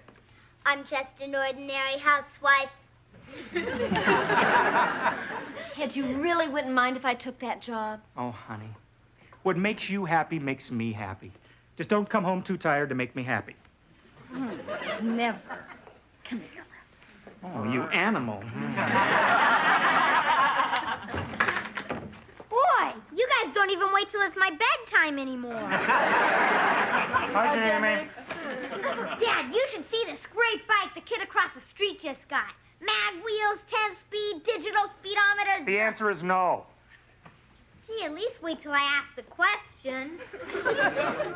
I'm just an ordinary housewife. Ted, you really wouldn't mind if I took that job? Oh, honey. What makes you happy makes me happy. Just don't come home too tired to make me happy. Never. Come here. Oh, you animal. Boy, you guys don't even wait till it's my bedtime anymore. Hi, Jamie. Dad, you should see this great bike the kid across the street just got. Mag wheels, 10-speed, digital speedometer. The answer is no. Gee, at least wait till I ask the question.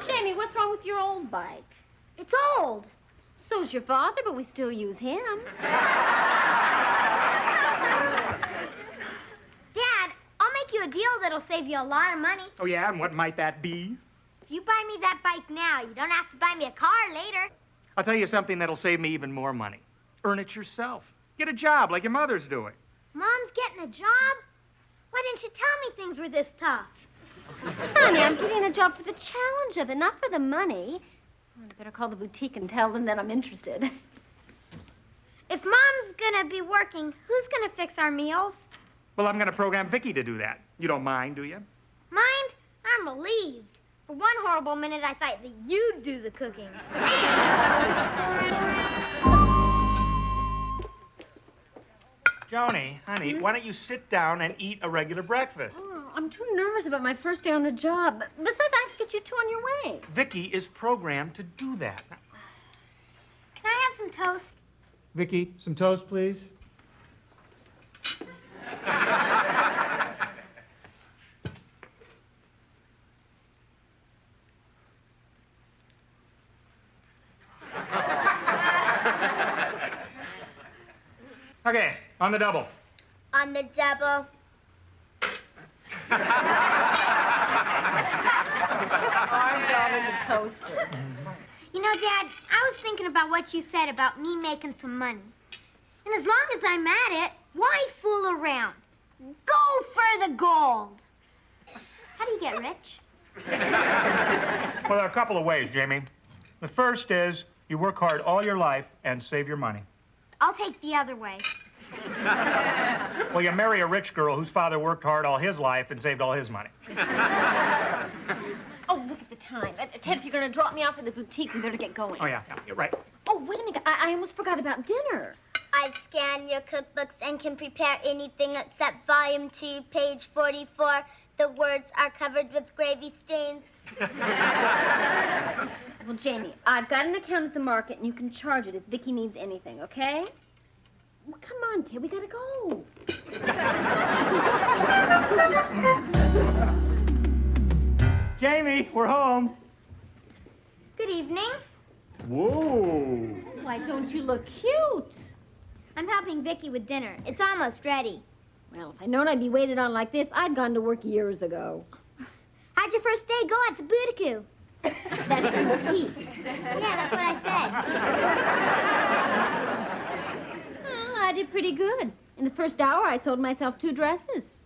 Jamie, what's wrong with your old bike? It's old. So's your father, but we still use him. Dad, I'll make you a deal that'll save you a lot of money. Oh, yeah? And what might that be? If you buy me that bike now, you don't have to buy me a car later. I'll tell you something that'll save me even more money. Earn it yourself. Get a job like your mother's doing. Mom's getting a job? Why didn't you tell me things were this tough? Honey, I'm getting a job for the challenge of it, not for the money. I'd better call the boutique and tell them that I'm interested. If Mom's gonna be working, who's gonna fix our meals? Well, I'm going to program Vicky to do that. You don't mind, do you? Mind? I'm relieved. For one horrible minute, I thought that you'd do the cooking. Joni, honey, why don't you sit down and eat a regular breakfast? Oh, I'm too nervous about my first day on the job. Besides, I have to get you two on your way. Vicky is programmed to do that. Can I have some toast? Vicky, some toast, please. Okay, on the double. On the double. I'm down in the toaster. You know, Dad, I was thinking about what you said about me making some money. And as long as I'm at it, why fool around? Go for the gold. How do you get rich? Well, there are a couple of ways, Jamie. The first is you work hard all your life and save your money. I'll take the other way. Well, you marry a rich girl whose father worked hard all his life and saved all his money. Oh, look at the time. Ted, if you're going to drop me off at the boutique, we better get going. Oh, yeah, you're right. Oh, wait a minute. I almost forgot about dinner. I've scanned your cookbooks and can prepare anything except volume 2, page 44. The words are covered with gravy stains. Well, Jamie, I've got an account at the market, and you can charge it if Vicky needs anything, okay? Well, come on, Ted. We gotta go. Jamie, we're home. Good evening. Whoa. Why don't you look cute? I'm helping Vicky with dinner. It's almost ready. Well, if I'd known I'd be waited on like this, I'd gone to work years ago. How'd your first day go at the Boutique? That's boutique. Yeah, that's what I said. Well, I did pretty good. In the first hour, I sold myself 2 dresses.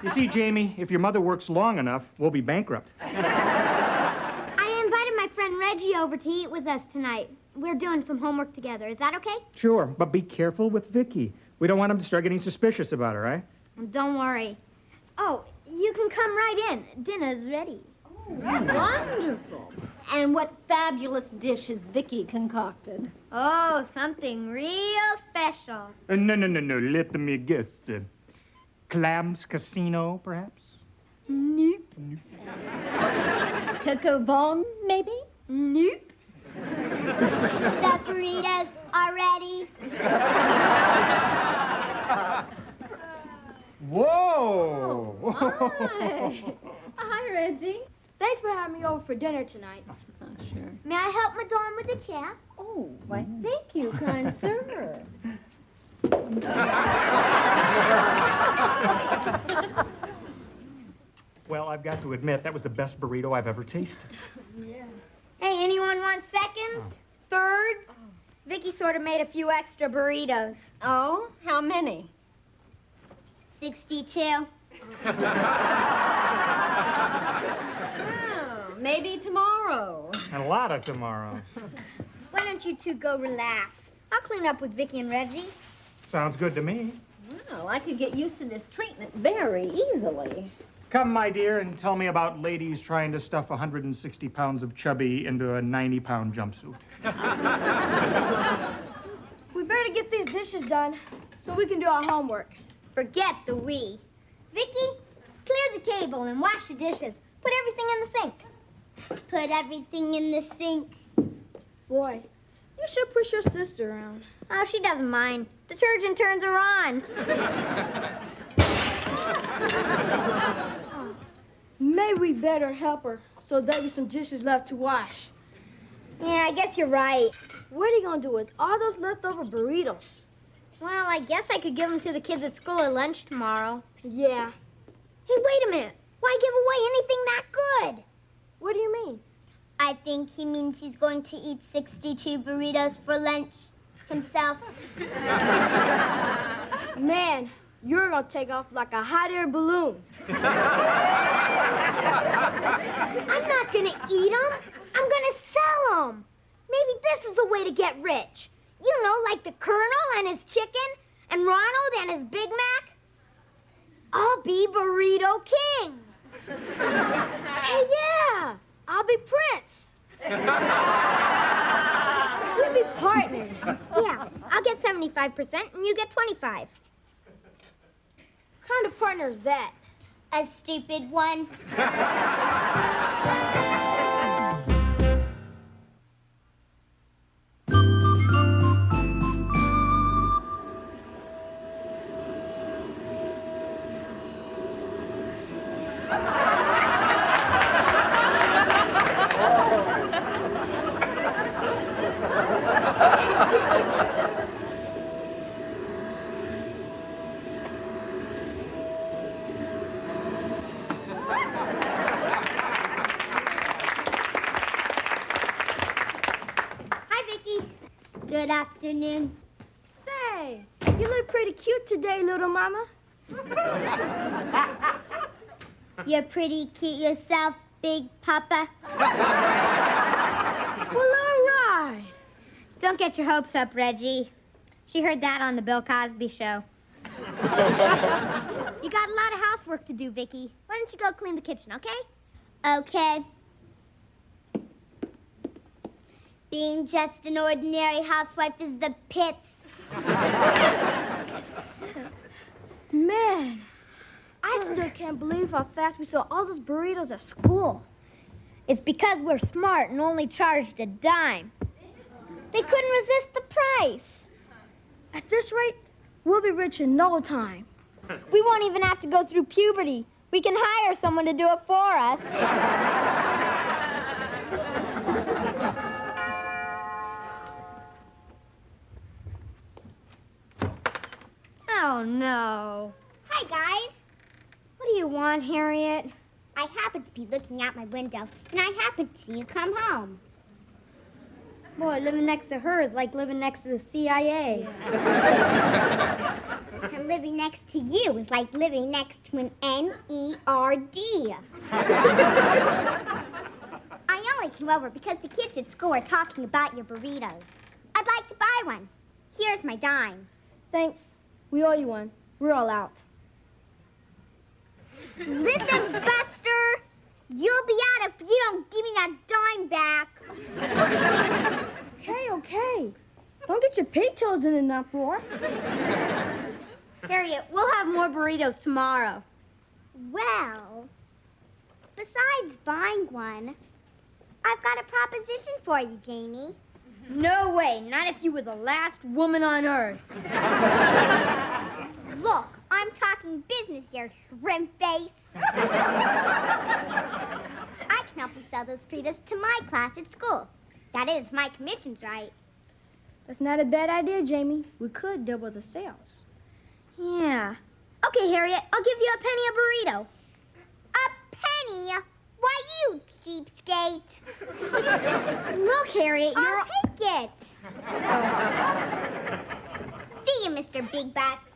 You see, Jamie, if your mother works long enough, we'll be bankrupt. I invited my friend Reggie over to eat with us tonight. We're doing some homework together. Is that okay? Sure, but be careful with Vicky. We don't want him to start getting suspicious about her, right? Don't worry. Oh, you can come right in. Dinner's ready. Wonderful. And what fabulous dish has Vicky concocted? Oh, something real special. No. Let me guess. Clams Casino, perhaps? Nope. Coco Bon, maybe? Nope. The burritos are ready. Whoa! Hi. Hi, Reggie. Thanks for having me over for dinner tonight. Oh, sure. May I help Madame with the chair? Oh, why, thank you, kind sir. Well, I've got to admit, that was the best burrito I've ever tasted. Hey, anyone want seconds? Thirds? Vicky sort of made a few extra burritos. Oh, how many? 62. Oh, maybe tomorrow. And a lot of tomorrows. Why don't you two go relax? I'll clean up with Vicky and Reggie. Sounds good to me. Well, I could get used to this treatment very easily. Come, my dear, and tell me about ladies trying to stuff 160 pounds of chubby into a 90-pound jumpsuit. We better get these dishes done so we can do our homework. Forget the we. Vicky, clear the table and wash the dishes. Put everything in the sink. Put everything in the sink. Boy, you should push your sister around. Oh, she doesn't mind. Detergent turns her on. Maybe we better help her so there'll be some dishes left to wash. Yeah, I guess you're right. What are you gonna do with all those leftover burritos? Well, I guess I could give them to the kids at school at lunch tomorrow. Yeah. Hey, wait a minute. Why give away anything that good? What do you mean? I think he means he's going to eat 62 burritos for lunch himself. Man, you're gonna take off like a hot air balloon. I'm not gonna eat them. I'm gonna sell them. Maybe this is a way to get rich. You know, like the Colonel and his chicken, and Ronald and his Big Mac. I'll be Burrito King. Hey, yeah, I'll be Prince. We'll be partners. Yeah, I'll get 75% and you get 25. What kind of partner is that? A stupid one. Good afternoon. Say, you look pretty cute today, little mama. You're pretty cute yourself, Big Papa. Well, all right. Don't get your hopes up, Reggie. She heard that on the Bill Cosby show. You got a lot of housework to do, Vicky. Why don't you go clean the kitchen, okay? Okay. Being just an ordinary housewife is the pits. Man, I still can't believe how fast we saw all those burritos at school. It's because we're smart and only charged a dime. They couldn't resist the price. At this rate, we'll be rich in no time. We won't even have to go through puberty. We can hire someone to do it for us. Oh, no. Hi, guys. What do you want, Harriet? I happened to be looking out my window, and I happened to see you come home. Boy, living next to her is like living next to the CIA. And living next to you is like living next to an N-E-R-D. I only came over because the kids at school are talking about your burritos. I'd like to buy one. Here's my dime. Thanks. We owe you one. We're all out. Listen, Buster. You'll be out if you don't give me that dime back. Okay. Don't get your pigtails in an uproar. Harriet, we'll have more burritos tomorrow. Well, besides buying one, I've got a proposition for you, Jamie. No way, not if you were the last woman on earth. Look, I'm talking business here, shrimp face. I can help you sell those burritos to my class at school. That is, my commission's right. That's not a bad idea, Jamie. We could double the sales. Yeah. Okay, Harriet, I'll give you a penny a burrito. A penny? Why, you cheapskate. Look, Harriet, I'll take it. See you, Mr. Big Backs.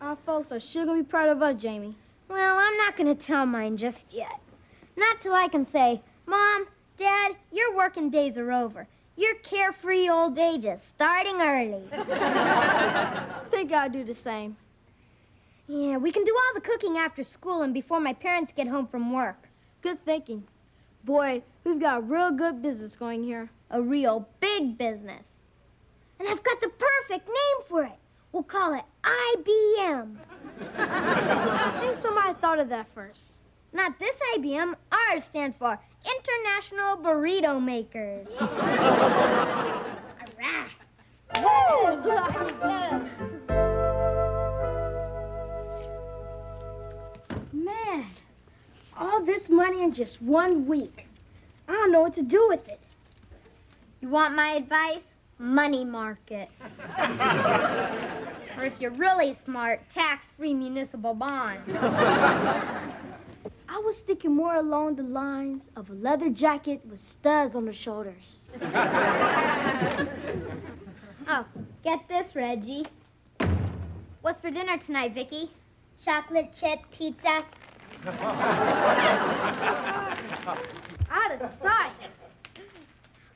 Our folks are sure gonna be proud of us, Jamie. Well, I'm not going to tell mine just yet. Not till I can say, Mom, Dad, your working days are over. Your carefree old age is starting early. Think I'll do the same. Yeah, we can do all the cooking after school and before my parents get home from work. Good thinking. Boy, we've got real good business going here. A real big business. And I've got the perfect name for it. We'll call it IBM. I think somebody thought of that first. Not this IBM. Ours stands for International Burrito Makers. All right. Woo! Man, all this money in just 1 week. I don't know what to do with it. You want my advice? Money market. Or if you're really smart, tax-free municipal bonds. I was thinking more along the lines of a leather jacket with studs on the shoulders. Oh, get this, Reggie. What's for dinner tonight, Vicky? Chocolate chip pizza. Out of sight.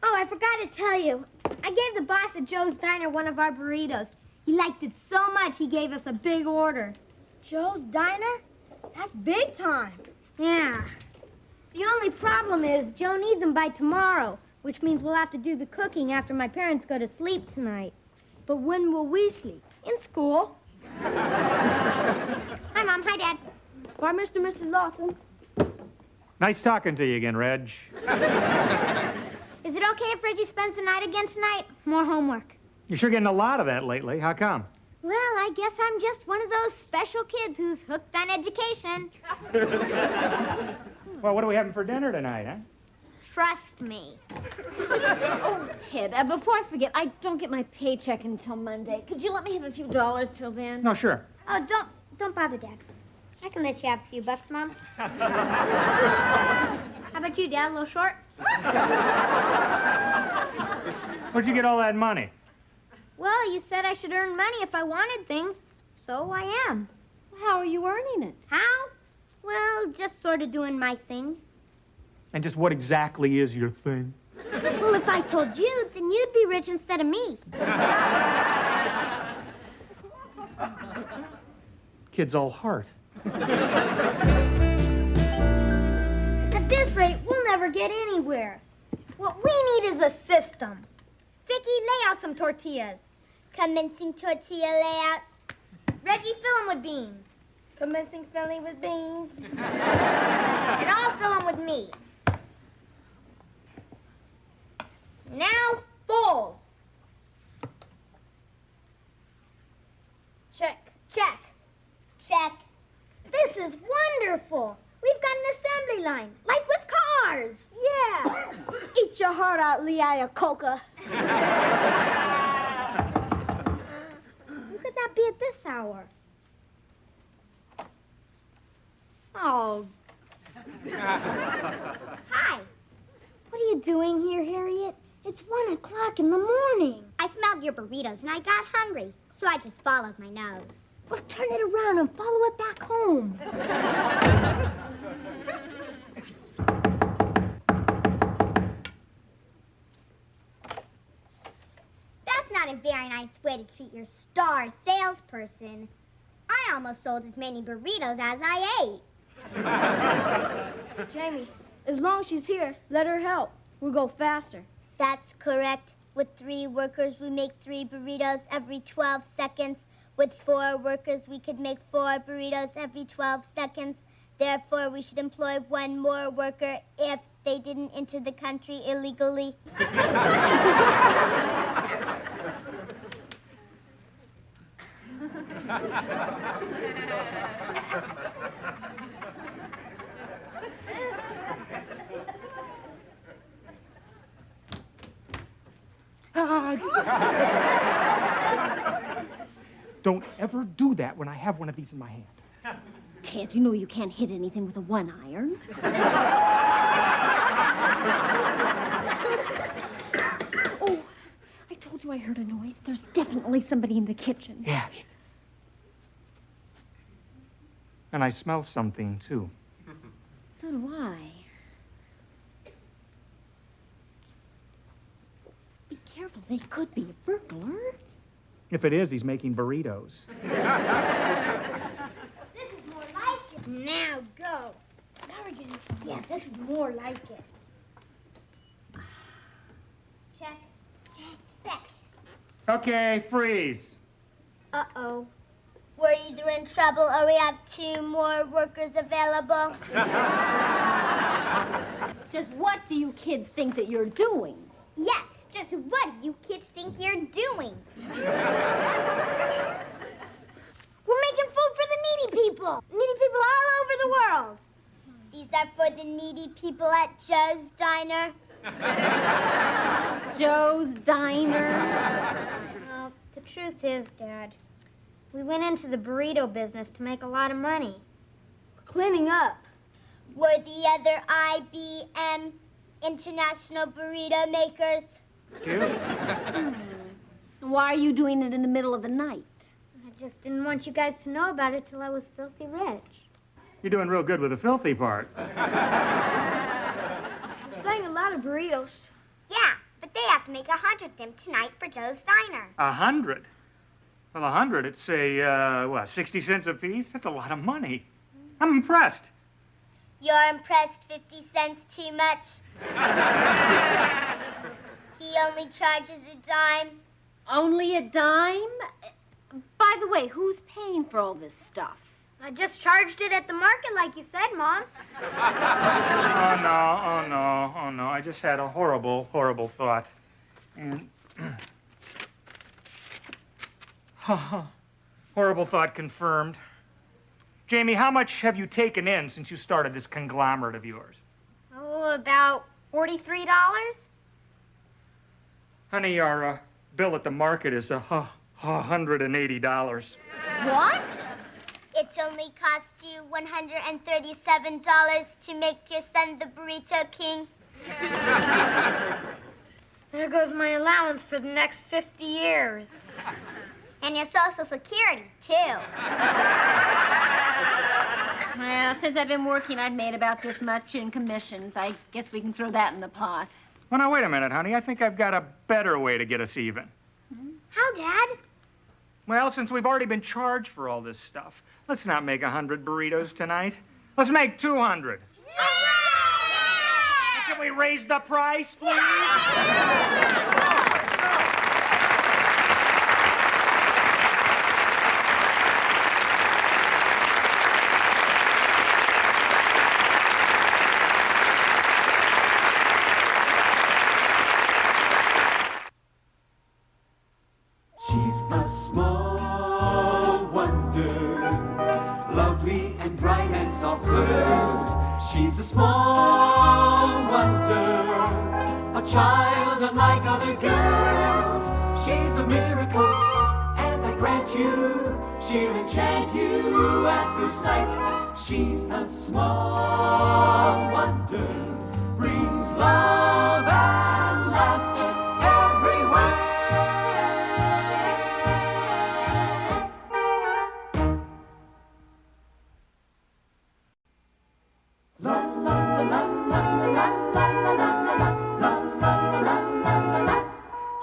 Oh, I forgot to tell you. I gave the boss at Joe's Diner one of our burritos. He liked it so much, he gave us a big order. Joe's Diner? That's big time. Yeah. The only problem is Joe needs them by tomorrow, which means we'll have to do the cooking after my parents go to sleep tonight. But when will we sleep? In school. Hi, Mom. Hi, Dad. Bye, Mr. and Mrs. Lawson. Nice talking to you again, Reg. Is it okay if Reggie spends the night again tonight? More homework. You're sure getting a lot of that lately. How come? Well, I guess I'm just one of those special kids who's hooked on education. Well, what are we having for dinner tonight, huh? Trust me. Oh, Ted, before I forget, I don't get my paycheck until Monday. Could you let me have a few dollars till then? No, sure. Oh, don't bother, Dad. I can let you have a few bucks, Mom. How about you, Dad? A little short? Where'd you get all that money? Well, you said I should earn money if I wanted things, so I am. How are you earning it? How? Well, just sort of doing my thing. And just what exactly is your thing? Well, if I told you, then you'd be rich instead of me. Kid's all heart. At this rate, we'll never get anywhere. What we need is a system. Vicky, lay out some tortillas. Commencing tortilla layout. Reggie, fill them with beans. Commencing filling with beans. And I'll fill them with meat. Now, fold. Check. Check. Check. This is wonderful. We've got an assembly line, like with cars. Yeah. Eat your heart out, Lee Iacocca. Who could that be at this hour? Oh. Hi. What are you doing here, Harriet? It's 1 o'clock in the morning. I smelled your burritos and I got hungry, so I just followed my nose. Well, turn it around and follow it back home. That's not a very nice way to treat your star salesperson. I almost sold as many burritos as I ate. Jamie, as long as she's here, let her help. We'll go faster. That's correct. With 3 workers, we make 3 burritos every 12 seconds. With 4 workers, we could make 4 burritos every 12 seconds. Therefore, we should employ 1 more worker if they didn't enter the country illegally. Don't ever do that when I have one of these in my hand. Ted, you know you can't hit anything with a 1-iron. Oh, I told you I heard a noise. There's definitely somebody in the kitchen. Yeah. And I smell something, too. So do I. Be careful, they could be a burglar. If it is, he's making burritos. This is more like it. Now go. Now we're getting some. Yeah, this is more like it. Check. Check. Check. Okay, freeze. Uh-oh. We're either in trouble or we have 2 more workers available. Just what do you kids think that you're doing? Yes, just what do you kids think you're doing? We're making food for the needy people. Needy people all over the world. These are for the needy people at Joe's Diner. Joe's Diner. Well, the truth is, Dad, we went into the burrito business to make a lot of money. Cleaning up. We're the other IBM, International Burrito Makers. Why are you doing it in the middle of the night? I just didn't want you guys to know about it till I was filthy rich. You're doing real good with the filthy part. We're selling a lot of burritos. Yeah, but they have to make 100 of them tonight for Joe's Diner. 100? Well, 100, it's say, 60 cents a piece? That's a lot of money. I'm impressed. You're impressed 50 cents too much? He only charges a dime. Only a dime? By the way, who's paying for all this stuff? I just charged it at the market like you said, Mom. Oh, no. I just had a horrible, horrible thought. And... horrible thought confirmed. Jamie, how much have you taken in since you started this conglomerate of yours? Oh, about $43. Honey, our bill at the market is $180. What? It only cost you $137 to make your son the Burrito King. There goes my allowance for the next 50 years. And your Social Security, too. Well, since I've been working, I've made about this much in commissions. I guess we can throw that in the pot. Well, now, wait a minute, honey. I think I've got a better way to get us even. How, Dad? Well, since we've already been charged for all this stuff, let's not make 100 burritos tonight. Let's make 200. Can we raise the price, please? She's a small wonder, lovely and bright and soft curves. She's a small wonder, a child unlike other girls. She's a miracle, and I grant you, she'll enchant you at first sight. She's a small wonder, brings love and laughter everywhere.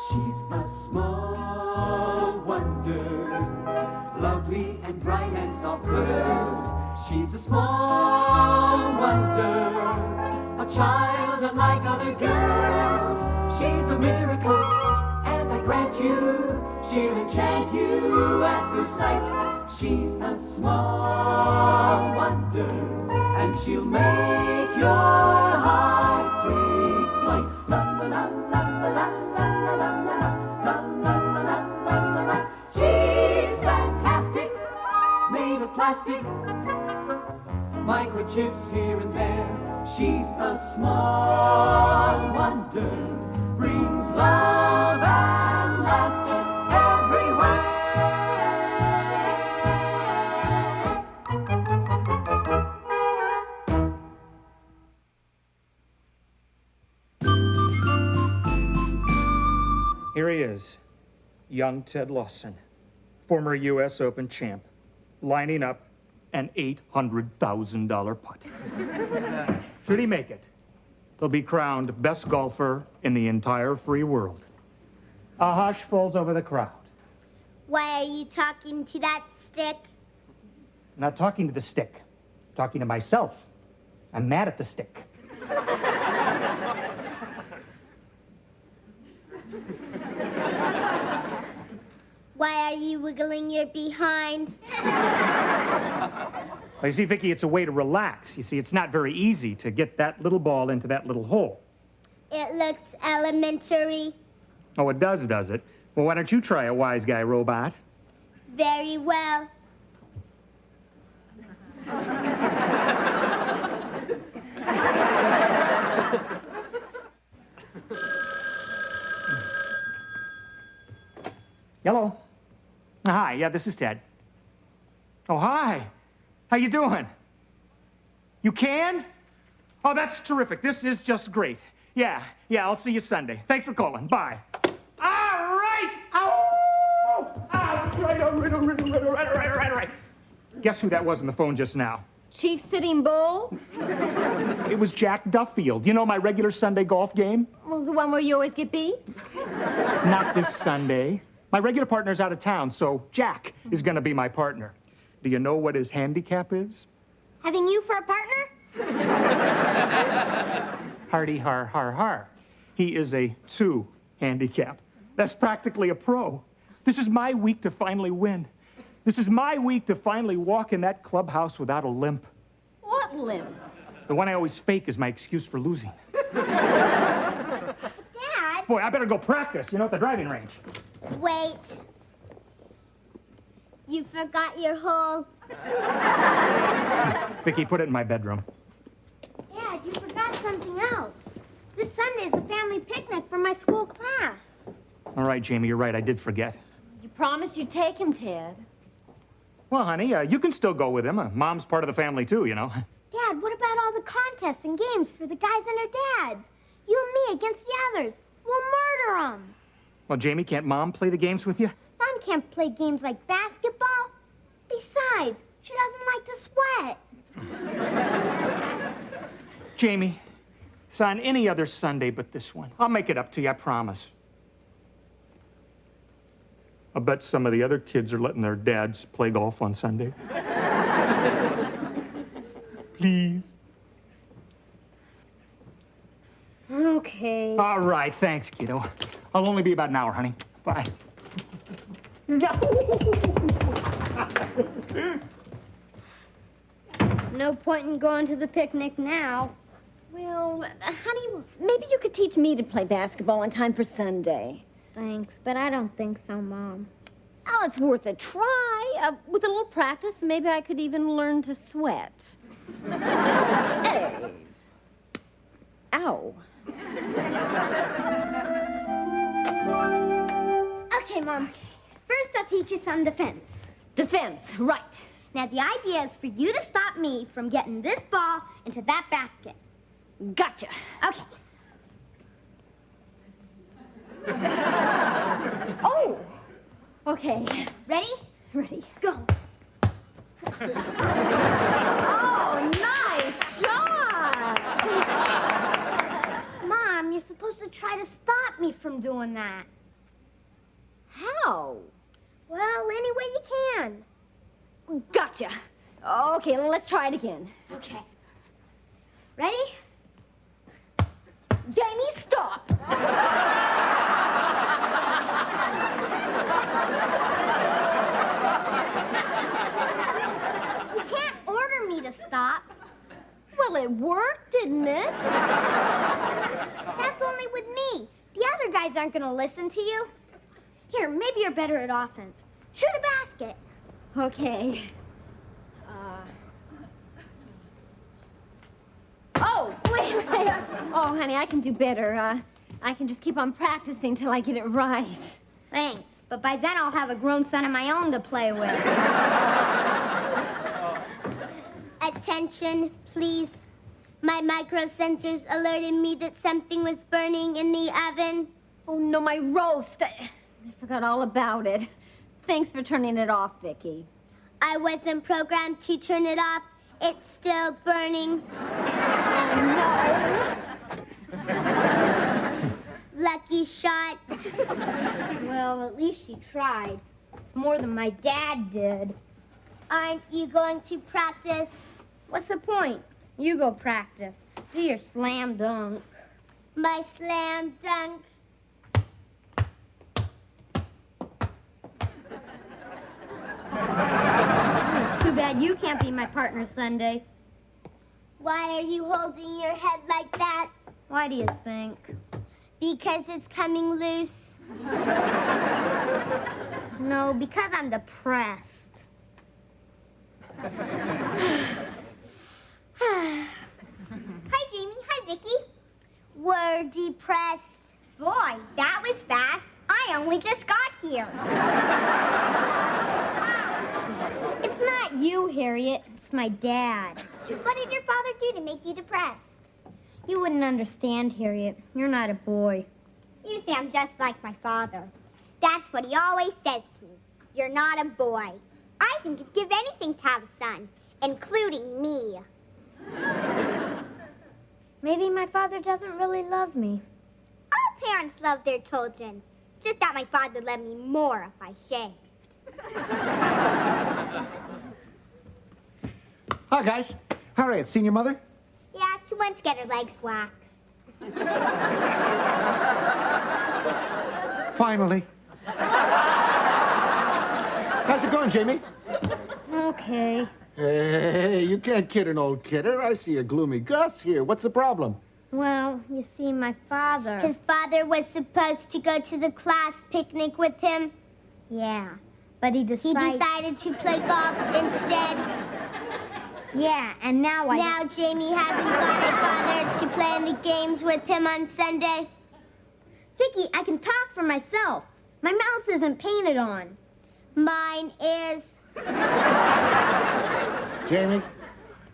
She's a small wonder, lovely and bright and soft curves. She's a small wonder, a child unlike other girls. She's a miracle, and I grant you, she'll enchant you at first sight. She's a small wonder, and she'll make your heart take flight. La la la la la la la la la la la la la. She's fantastic, made of plastic, microchips here and there. She's a small wonder, brings love and laughter everywhere. Here he is, young Ted Lawson, former U.S. Open champ, lining up an $800,000 putt. Should he make it, he'll be crowned best golfer in the entire free world. A hush falls over the crowd. Why are you talking to that stick? I'm not talking to the stick, I'm talking to myself. I'm mad at the stick. Why are you wiggling your behind? Well, you see, Vicky, it's a way to relax. You see, it's not very easy to get that little ball into that little hole. It looks elementary. Oh, it does it? Well, why don't you try a wise guy robot? Very well. Hello. Hi, yeah, this is Ted. Oh, hi. How you doing? You can? Oh, that's terrific. This is just great. Yeah, I'll see you Sunday. Thanks for calling. Bye. All right. Oh! Right. Guess who that was on the phone just now? Chief Sitting Bull? It was Jack Duffield. You know my regular Sunday golf game? Well, the one where you always get beat? Not this Sunday. My regular partner's out of town, so Jack is going to be my partner. Do you know what his handicap is? Having you for a partner? Hardy har har har. He is a 2 handicap. That's practically a pro. This is my week to finally win. This is my week to finally walk in that clubhouse without a limp. What limp? The one I always fake is my excuse for losing. Dad? Boy, I better go practice, at the driving range. Wait. You forgot your hole. Vicky, put it in my bedroom. Dad, you forgot something else. This Sunday is a family picnic for my school class. All right, Jamie, you're right. I did forget. You promised you'd take him, Ted. Well, honey, you can still go with him. Mom's part of the family, too, Dad, what about all the contests and games for the guys and their dads? You and me against the others. We'll murder them. Well, Jamie, can't Mom play the games with you? Mom can't play games like basketball. Besides, she doesn't like to sweat. Jamie, son, any other Sunday but this one. I'll make it up to you, I promise. I bet some of the other kids are letting their dads play golf on Sunday. Please. Okay. All right, thanks, kiddo. I'll only be about an hour, honey. Bye. No point in going to the picnic now. Well, honey, maybe you could teach me to play basketball in time for Sunday. Thanks, but I don't think so, Mom. Oh, it's worth a try. With a little practice, maybe I could even learn to sweat. Hey. Ow. Okay, Mom. First, I'll teach you some defense. Defense, right. Now, the idea is for you to stop me from getting this ball into that basket. Gotcha. Okay. Oh. Okay. Ready? Ready. Go. Oh, nice shot. Mom, you're supposed to try to stop me from doing that. How? Well, any way you can. Gotcha. Okay, let's try it again. Okay. Ready? Jamie, stop. You can't order me to stop. Well, it worked, didn't it? That's only with me. The other guys aren't going to listen to you. Here, maybe you're better at offense. Shoot a basket. Okay. Oh, wait. Oh, honey, I can do better. I can just keep on practicing till I get it right. Thanks, but by then I'll have a grown son of my own to play with. Attention, please. My microsensors alerted me that something was burning in the oven. Oh, no, my roast. I forgot all about it. Thanks for turning it off, Vicky. I wasn't programmed to turn it off. It's still burning. Oh, no. Lucky shot. Well, at least she tried. It's more than my dad did. Aren't you going to practice? What's the point? You go practice. Do your slam dunk. My slam dunk. Too bad you can't be my partner Sunday. Why are you holding your head like that? Why do you think? Because it's coming loose. No, because I'm depressed. Hi, Jamie. Hi, Vicky. We're depressed. Boy, that was fast. I only just got here. It's not you, Harriet. It's my dad. What did your father do to make you depressed? You wouldn't understand, Harriet. You're not a boy. You sound just like my father. That's what he always says to me. You're not a boy. I think you'd give anything to have a son, including me. Maybe my father doesn't really love me. All parents love their children. Just that my father loved me more if I shaved. Hi, guys. Harriet, seen your mother? Yeah, she went to get her legs waxed. Finally. How's it going, Jamie? Okay. Hey, you can't kid an old kidder. I see a gloomy Gus here. What's the problem? Well, you see, my father... His father was supposed to go to the class picnic with him. Yeah, but he decided to play golf instead. Yeah, and now Now Jamie hasn't got a father to play in the games with him on Sunday. Vicky, I can talk for myself. My mouth isn't painted on. Mine is. Jamie,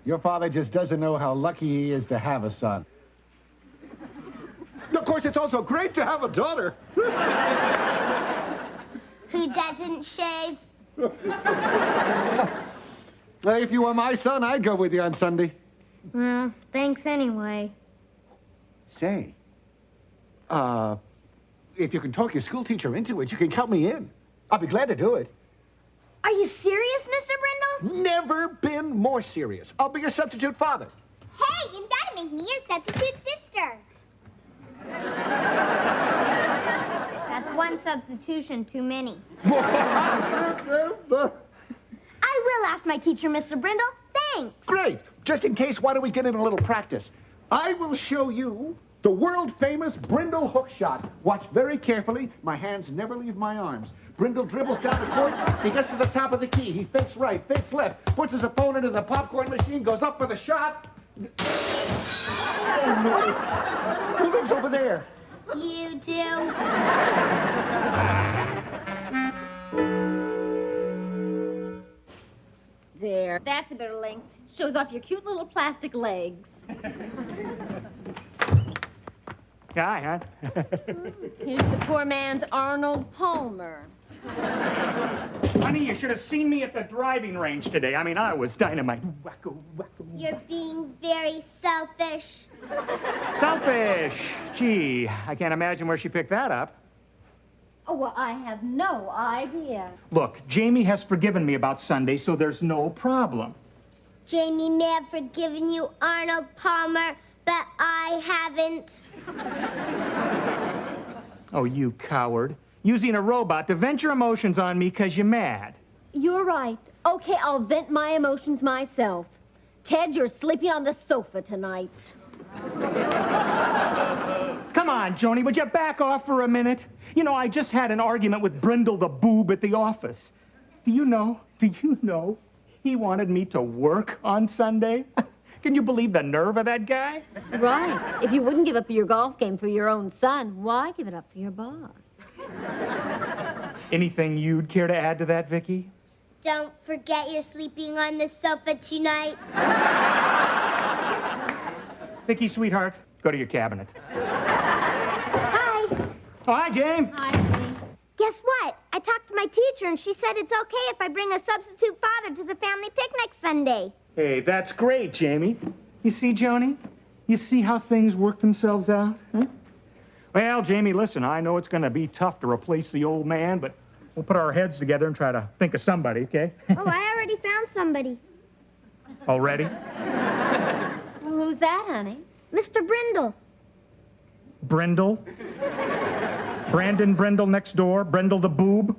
your father just doesn't know how lucky he is to have a son. Of course, it's also great to have a daughter. Who doesn't shave? If you were my son, I'd go with you on Sunday. Well, thanks anyway. Say, if you can talk your school teacher into it, you can count me in. I'll be glad to do it. Are you serious, Mr. Brindle? Never been more serious. I'll be your substitute father. Hey, and that'll make me your substitute sister. That's one substitution too many. I will ask my teacher, Mr. Brindle. Thanks. Great. Just in case, why don't we get in a little practice? I will show you the world-famous Brindle hook shot. Watch very carefully. My hands never leave my arms. Brindle dribbles down the court. He gets to the top of the key. He fakes right, fakes left, puts his opponent in the popcorn machine, goes up for the shot. Oh, no. Who lives over there? You do. There. That's a better length. Shows off your cute little plastic legs. Hi, huh? Here's the poor man's Arnold Palmer. Honey, you should have seen me at the driving range today. I mean, I was dynamite. Wacko, wacko. You're being very selfish. Selfish. Gee, I can't imagine where she picked that up. Oh, well, I have no idea. Look, Jamie has forgiven me about Sunday, so there's no problem. Jamie may have forgiven you, Arnold Palmer, but I haven't. Oh, you coward. Using a robot to vent your emotions on me because you're mad. You're right. Okay, I'll vent my emotions myself. Ted, you're sleeping on the sofa tonight. Come on, Joni, would you back off for a minute? You know, I just had an argument with Brindle the boob at the office. Do you know he wanted me to work on Sunday? Can you believe the nerve of that guy? Right. If you wouldn't give up your golf game for your own son, why give it up for your boss? Anything you'd care to add to that, Vicky? Don't forget you're sleeping on the sofa tonight. Vicky, sweetheart, go to your cabinet. Hi. Oh, hi, James. Hi, honey. Guess what? I talked to my teacher, and she said it's okay if I bring a substitute father to the family picnic Sunday. Hey, that's great, Jamie. You see, Joni? You see how things work themselves out? Huh? Well, Jamie, listen, I know it's going to be tough to replace the old man, but we'll put our heads together and try to think of somebody, okay? Oh, I already found somebody. Already? Well, who's that, honey? Mr. Brindle. Brindle? Brandon Brindle next door? Brindle the boob?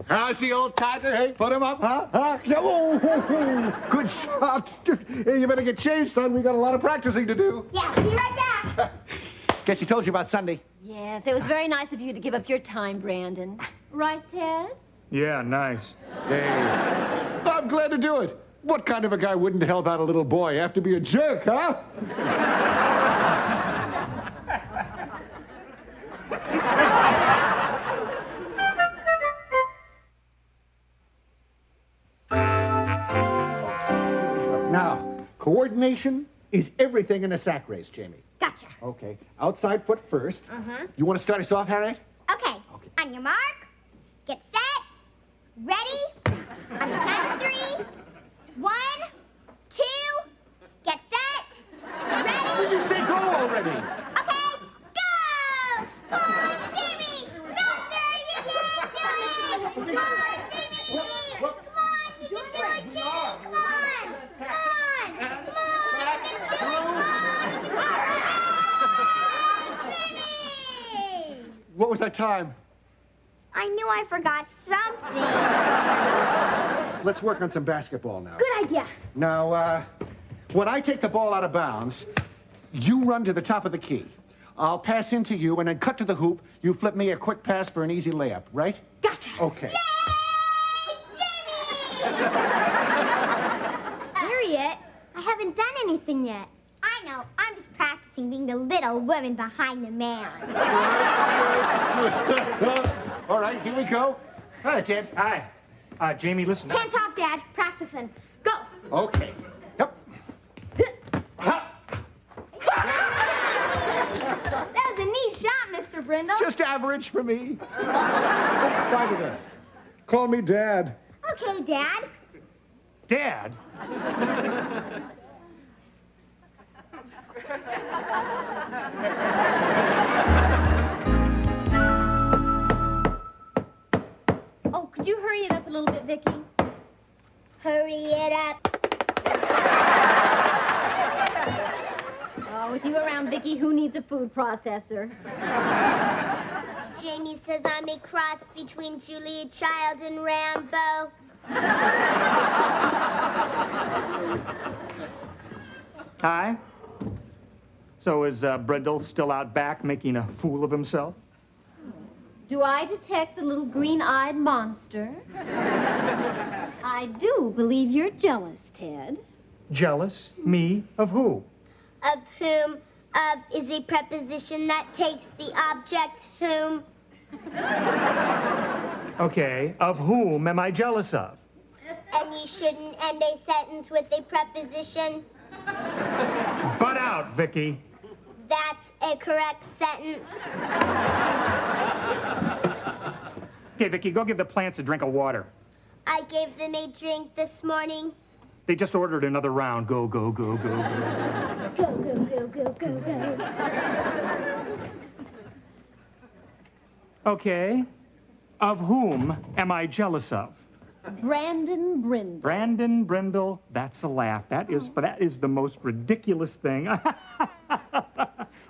How's the old tiger, hey? Put him up, huh? No, good shot. Hey, you better get changed, son. We got a lot of practicing to do. Yeah, be right back. Guess he told you about Sunday. Yes, it was very nice of you to give up your time, Brandon. Right, Ted? Yeah, nice. Hey, I'm glad to do it. What kind of a guy wouldn't help out a little boy? Have to be a jerk, huh? Now, coordination is everything in a sack race, Jamie. Gotcha. Okay, outside foot first. You want to start us off, Harriet? Okay. On your mark, get set, ready. On the count of 3, 1, 2, get set, ready. Did you say go already? Okay, go! Come on, Jimmy! Faster, you can do it! Come on, Jimmy! Come on, you can do it, Jimmy! Come on! Come on! Come on! You can do it! Come on! Jimmy! What was that time? I knew I forgot something. Let's work on some basketball now. Good idea. Now, when I take the ball out of bounds, you run to the top of the key. I'll pass into you and then cut to the hoop. You flip me a quick pass for an easy layup, right? Gotcha. Okay. Harriet, I haven't done anything yet. I know. I'm just practicing being the little woman behind the man. All right, here we go. Hi, Ted. Hi. Jamie, listen. Can't talk, Dad. Practicing. Go. Okay. Yep. That was a neat shot, Mr. Brindle. Just average for me. By the way, call me Dad. Okay, Dad. Dad? Oh, could you hurry it up a little bit, Vicki? Hurry it up. Oh, with you around, Vicki, who needs a food processor? Jamie says I'm a cross between Julia Child and Rambo. Hi. So is Brindle still out back making a fool of himself? Do I detect the little green-eyed monster? I do believe you're jealous, Ted. Jealous? Me? Of who? Of whom, of is a preposition that takes the object whom. Okay, of whom am I jealous of? And you shouldn't end a sentence with a preposition. Butt out, Vicki. That's a correct sentence. Okay, Vicki, go give the plants a drink of water. I gave them a drink this morning. They just ordered another round. Go, go, go, go, go. Go, go, go, go, go, go. Okay. Of whom am I jealous of? Brandon Brindle. Brandon Brindle. That's a laugh. That is the most ridiculous thing.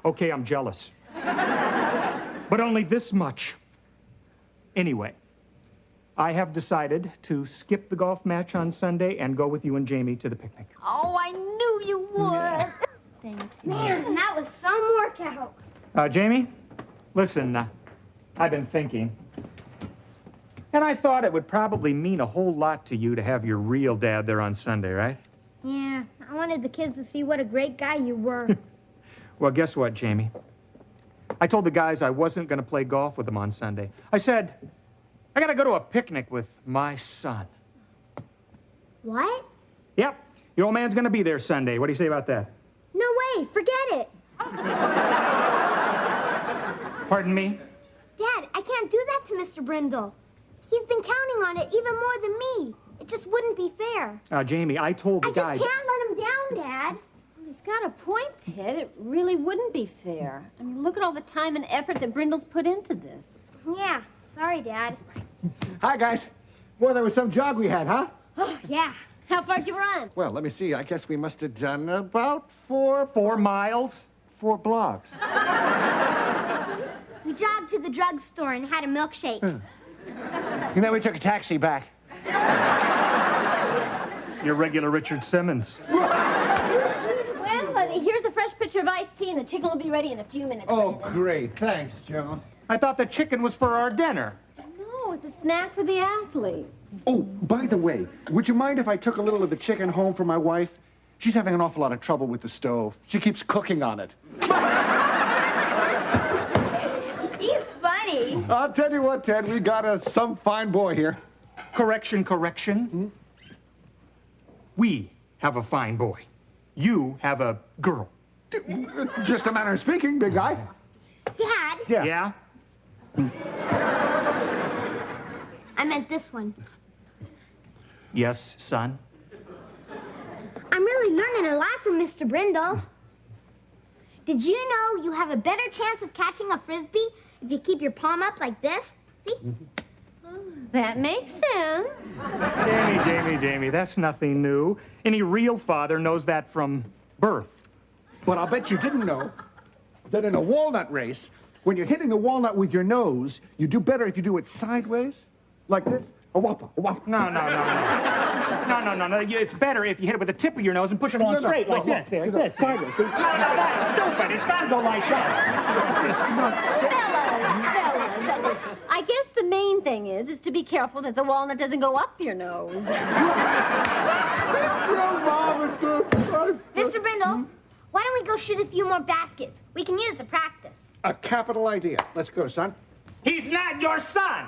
Okay, I'm jealous. But only this much. Anyway, I have decided to skip the golf match on Sunday and go with you and Jamie to the picnic. Oh, I knew you would. Yeah. Thank you. Man, that was some workout. Jamie, listen, I've been thinking. And I thought it would probably mean a whole lot to you to have your real dad there on Sunday, right? Yeah, I wanted the kids to see what a great guy you were. Well, guess what, Jamie? I told the guys I wasn't going to play golf with them on Sunday. I said, I got to go to a picnic with my son. What? Yep, your old man's going to be there Sunday. What do you say about that? No way, forget it. Pardon me? Dad, I can't do that to Mr. Brindle. He's been counting on it even more than me. It just wouldn't be fair. Jamie, I told the I guys... just can't let him down, Dad. He's got a point, Ted. It really wouldn't be fair. I mean, look at all the time and effort that Brindle's put into this. Yeah, sorry, Dad. Hi, guys. Well, there was some jog we had, huh? Oh, yeah. How far'd you run? Well, let me see. I guess we must have done about 4 miles? 4 blocks. We jogged to the drugstore and had a milkshake. And then we took a taxi back. Your regular Richard Simmons. Well, here's a fresh pitcher of iced tea, and the chicken will be ready in a few minutes. Oh, Brandon. great. Thanks, Joan. I thought the chicken was for our dinner. No, it's a snack for the athletes. Oh, by the way, would you mind if I took a little of the chicken home for my wife? She's having an awful lot of trouble with the stove. She keeps cooking on it. He's funny. I'll tell you what, Ted, we got some fine boy here. Correction, correction. Hmm? We have a fine boy. You have a girl. Just a manner of speaking, big guy. Dad, Yeah? I meant this one. Yes, son? I'm really learning a lot from Mr. Brindle. Did you know you have a better chance of catching a Frisbee if you keep your palm up like this? See? That makes sense. Jamie, that's nothing new. Any real father knows that from birth. But I'll bet you didn't know that in a walnut race, when you're hitting the walnut with your nose, you do better if you do it sideways, like this. A whopper, a whopper. No. It's better if you hit it with the tip of your nose and push it along straight, like this. Like this. Sideways. See? No, that's stupid. It's got to go like this. Fellas, I guess the main thing is to be careful that the walnut doesn't go up your nose. Mr. Brindle, why don't we go shoot a few more baskets? We can use the practice. A capital idea. Let's go, son. He's not your son.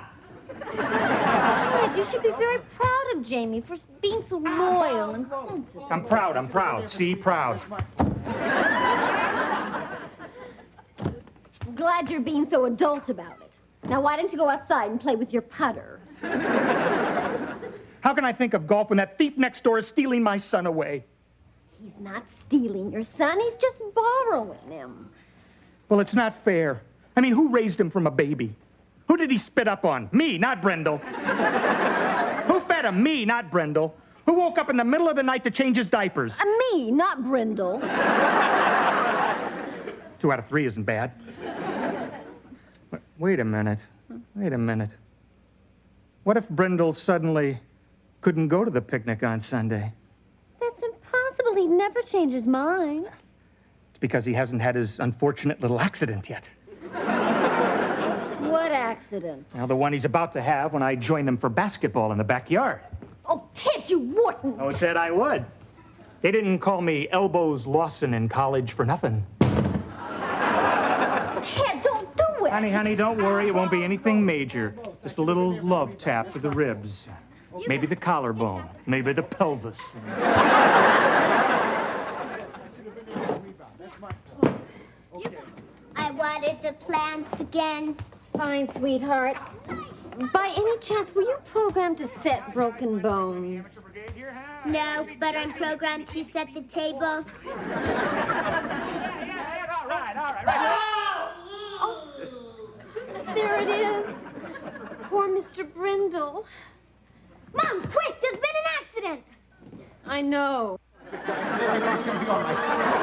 Ted, you should be very proud of Jamie for being so loyal and sensitive. I'm proud. See, proud. I'm glad you're being so adult about it. Now, why don't you go outside and play with your putter? How can I think of golf when that thief next door is stealing my son away? He's not stealing your son. He's just borrowing him. Well, it's not fair. I mean, who raised him from a baby? Who did he spit up on? Me, not Brindle. Who fed him? Me, not Brindle. Who woke up in the middle of the night to change his diapers? Me, not Brindle. 2 out of 3 isn't bad. Wait a minute. Wait a minute. What if Brindle suddenly couldn't go to the picnic on Sunday? That's impossible. He'd never change his mind. It's because he hasn't had his unfortunate little accident yet. What accident? Well, the one he's about to have when I join them for basketball in the backyard. Oh, Ted, you wouldn't. Oh, said I would. They didn't call me Elbows Lawson in college for nothing. Ted, don't do it. Honey, don't worry. It won't be anything major. Just a little love tap to the ribs. Maybe the collarbone. Maybe the pelvis. I watered the plants again. Fine, sweetheart. By any chance, were you programmed to set broken bones? No, but I'm programmed to set the table. All right. Oh, there it is. Poor Mr. Brindle. Mom, quick, there's been an accident. I know. It's gonna be all right.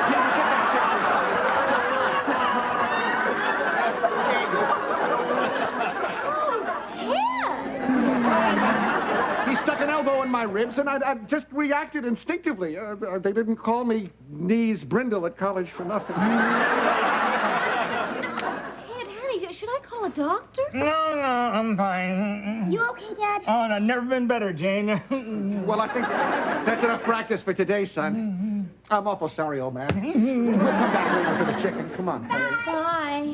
Jamie, get that Ted! He stuck an elbow in my ribs, and I just reacted instinctively. They didn't call me Knees Brindle at college for nothing. Ted, honey, should I call a doctor? No, I'm fine. You okay, Dad? Oh, and I've never been better, Jane. Well, I think that's enough practice for today, son. I'm awful sorry, old man. We'll come back later for the chicken. Come on. Bye.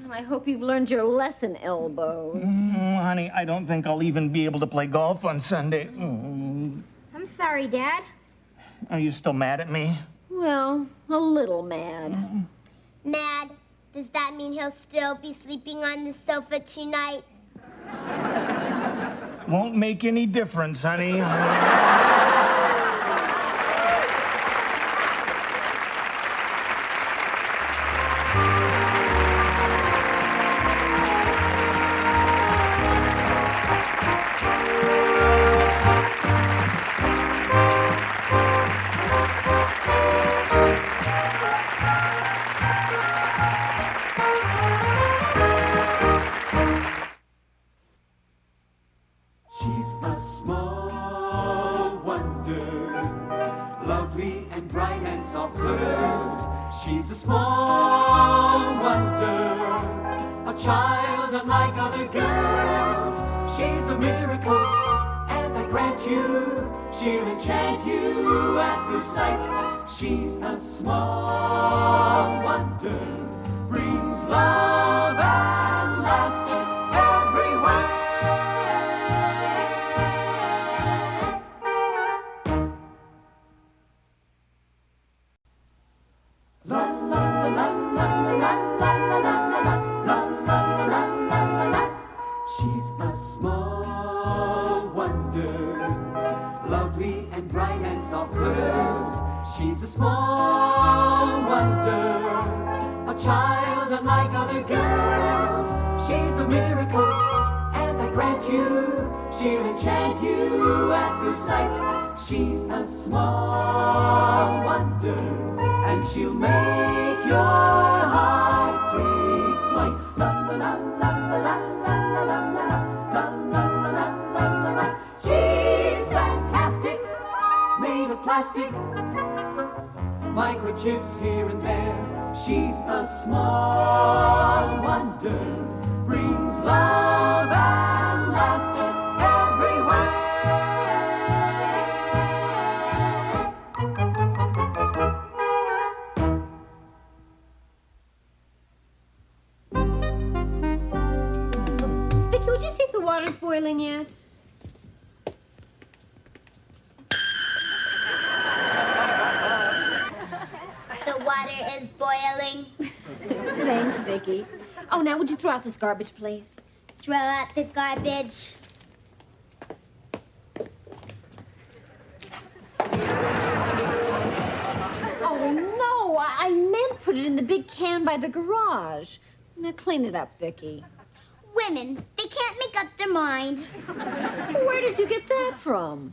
I hope you've learned your lesson, Elbows. Honey, I don't think I'll even be able to play golf on Sunday. I'm sorry, Dad. Are you still mad at me? Well, a little mad. Mad? Does that mean he'll still be sleeping on the sofa tonight? Won't make any difference, honey. She's a small wonder, lovely and bright and soft curves. She's a small wonder, a child unlike other girls. She's a miracle, and I grant you, she'll enchant you at first sight. She's a small wonder, brings love and laughter everywhere. She's a small wonder, lovely and bright and soft curves. She's a small wonder, a child unlike other girls. She's a miracle, and I grant you, she'll enchant you at first sight. She's a small wonder, and she'll make your heart take flight. La la la la la la la la la la la la la la. She's fantastic, made of plastic, microchips here and there. She's a small wonder, brings love and laughter everywhere. Vicky, would you see if the water's boiling yet? The water is boiling. Thanks, Vicky. Oh, now would you throw out this garbage, please? Throw out the garbage. put it in the big can by the garage. Now clean it up, Vicky. Women, they can't make up their mind. Where did you get that from?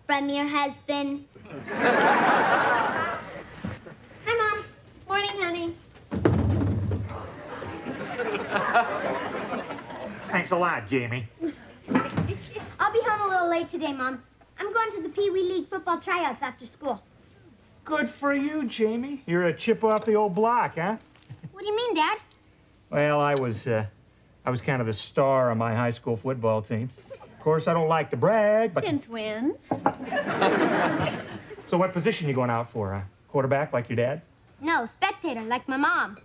From your husband. Hi, Mom. Morning, honey. Thanks a lot, Jamie. I'll be home a little late today, Mom. I'm going to the Pee Wee League football tryouts after school. Good for you, Jamie. You're a chip off the old block, huh? What do you mean, Dad? Well, I was kind of the star on my high school football team. Of course, I don't like to brag, but... Since when? So what position you going out for? Quarterback, like your dad? No, spectator, like my mom.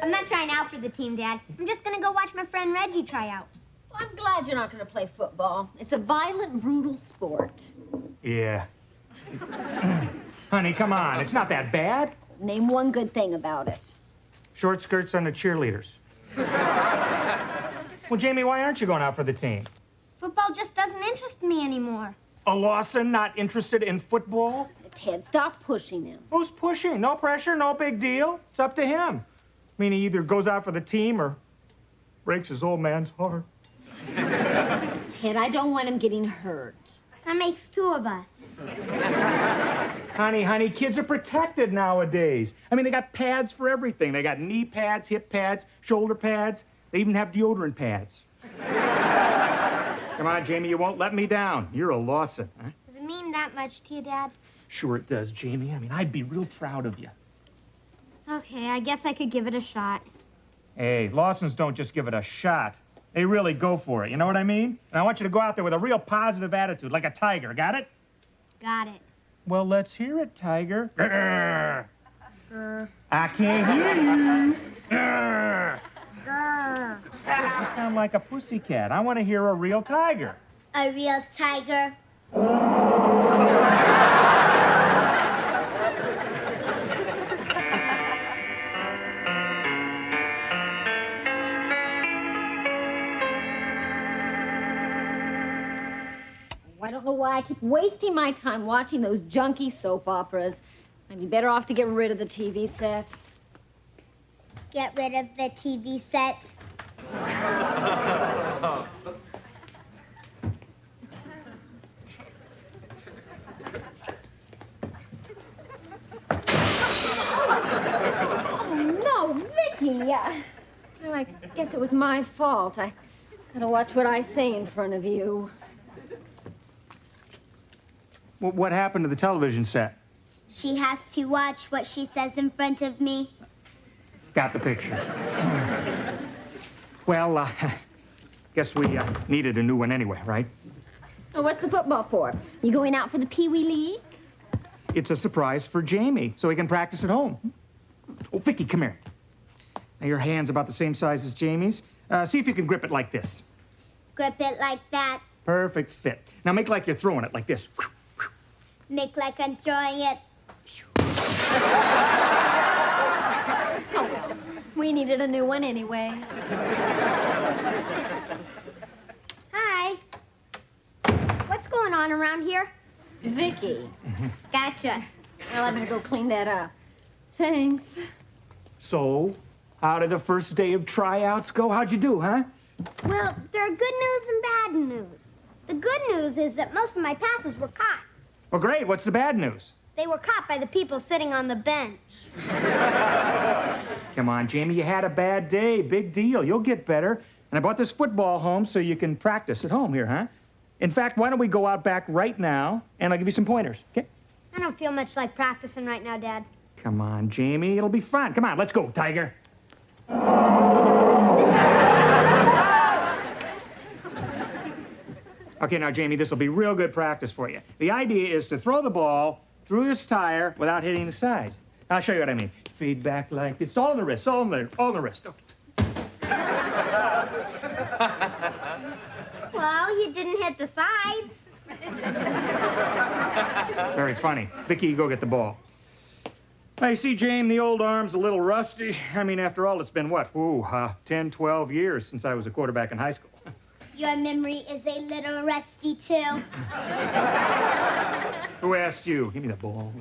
I'm not trying out for the team, Dad. I'm just gonna go watch my friend Reggie try out. Well, I'm glad you're not going to play football. It's a violent, brutal sport. Yeah. Honey, come on. It's not that bad. Name one good thing about it. Short skirts on the cheerleaders. Well, Jamie, why aren't you going out for the team? Football just doesn't interest me anymore. A Lawson not interested in football? Ted, stop pushing him. Who's pushing? No pressure, no big deal. It's up to him. I mean, he either goes out for the team or breaks his old man's heart. Ted, I don't want him getting hurt. That makes two of us. Honey, kids are protected nowadays. I mean, they got pads for everything. They got knee pads, hip pads, shoulder pads. They even have deodorant pads. Come on, Jamie, you won't let me down. You're a Lawson, huh? Does it mean that much to you, Dad? Sure it does, Jamie. I mean, I'd be real proud of you. Okay, I guess I could give it a shot. Hey, Lawsons don't just give it a shot. They really go for it, you know what I mean? And I want you to go out there with a real positive attitude, like a tiger, got it? Got it. Well, let's hear it, Tiger. Grr. Grr. I can't hear you. Grr. Grr. You sound like a pussycat. I want to hear a real tiger. A real tiger. I don't know why I keep wasting my time watching those junky soap operas. I'd be better off to get rid of the TV set. Get rid of the TV set. Oh, no, Vicky. Well, I guess it was my fault. I gotta watch what I say in front of you. Well, what happened to the television set? She has to watch what she says in front of me. Got the picture. Well, guess we needed a new one anyway, right? Oh, what's the football for? You going out for the Pee Wee League? It's a surprise for Jamie, so he can practice at home. Oh, Vicky, come here. Now, your hand's about the same size as Jamie's. See if you can grip it like this. Grip it like that. Perfect fit. Now, make like you're throwing it like this. Make like I'm throwing it. Oh, well, we needed a new one anyway. Hi. What's going on around here? Vicky. Gotcha. Well, I'm gonna go clean that up. Thanks. So, how did the first day of tryouts go? How'd you do, huh? Well, there are good news and bad news. The good news is that most of my passes were caught. Well, great. What's the bad news? They were caught by the people sitting on the bench. Come on, Jamie, you had a bad day. Big deal. You'll get better. And I brought this football home so you can practice at home here, huh? In fact, why don't we go out back right now, and I'll give you some pointers, okay? I don't feel much like practicing right now, Dad. Come on, Jamie. It'll be fun. Come on, let's go, Tiger. Okay, now, Jamie, this will be real good practice for you. The idea is to throw the ball through this tire without hitting the sides. I'll show you what I mean. Feedback like this. It's all in the wrist, all in the wrist. Well, you didn't hit the sides. Very funny. Vicky, you go get the ball. I see, James, the old arm's a little rusty. I mean, after all, it's been what? 10, 12 years since I was a quarterback in high school. Your memory is a little rusty, too. Who asked you? Give me the ball.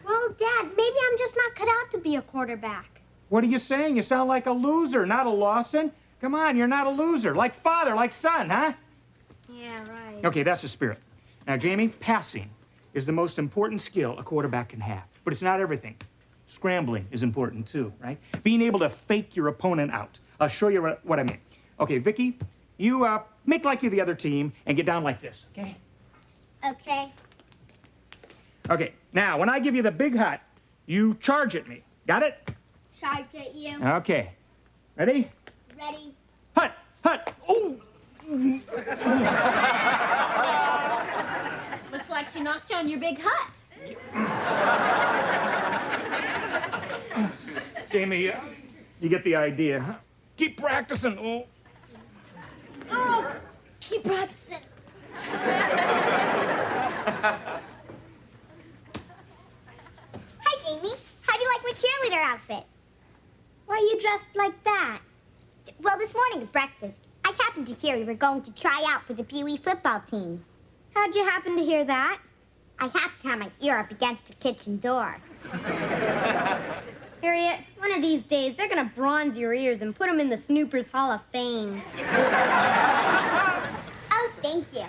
Well, Dad, maybe I'm just not cut out to be a quarterback. What are you saying? You sound like a loser, not a Lawson. Come on, you're not a loser. Like father, like son, huh? Yeah, right. Okay, that's the spirit. Now, Jamie, passing is the most important skill a quarterback can have. But it's not everything. Scrambling is important, too, right? Being able to fake your opponent out. I'll show you what I mean. Okay, Vicky, you make like you're the other team and get down like this, okay? Okay. Okay, now, when I give you the big hut, you charge at me. Got it? Charge at you. Okay. Ready? Ready. Hut! Hut! Oh! Looks like she knocked you on your big hut. Jamie, you get the idea, huh? Keep practicing. Oh. Oh, keep practicing. Hi, Jamie. How do you like my cheerleader outfit? Why are you dressed like that? Well, this morning at breakfast, I happened to hear you were going to try out for the Pee Wee football team. How'd you happen to hear that? I happened to have my ear up against your kitchen door. Harriet, one of these days, they're gonna bronze your ears and put them in the Snoopers Hall of Fame. Oh, thank you.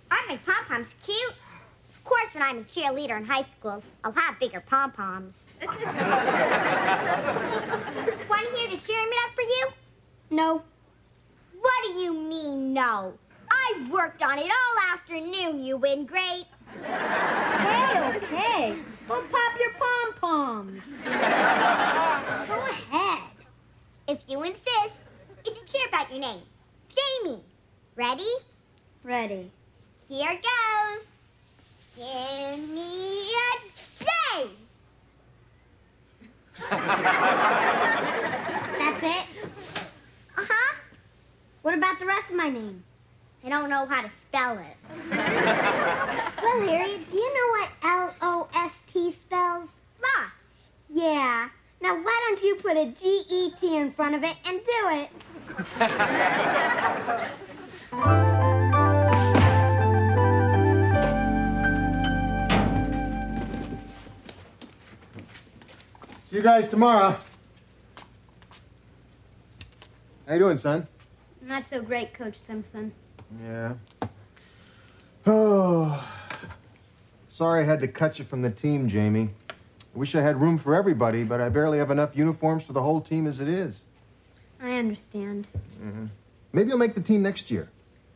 Aren't my pom-poms cute? Of course, when I'm a cheerleader in high school, I'll have bigger pom-poms. Want to hear the cheering it up for you? No. What do you mean, no? I worked on it all afternoon, you win great. Okay. Go pop your pom-poms. Go ahead. If you insist, it's a cheer about your name. Jamie. Ready? Ready. Here goes. Give me a day. That's it? Uh-huh. What about the rest of my name? I don't know how to spell it. Well, Harriet, do you know what L-O-S-T spells? Lost. Yeah. Now, why don't you put a G-E-T in front of it and do it? See you guys tomorrow. How you doing, son? Not so great, Coach Simpson. Yeah. Oh. Sorry I had to cut you from the team, Jamie. I wish I had room for everybody, but I barely have enough uniforms for the whole team as it is. I understand. Mm-hmm. Maybe you'll make the team next year.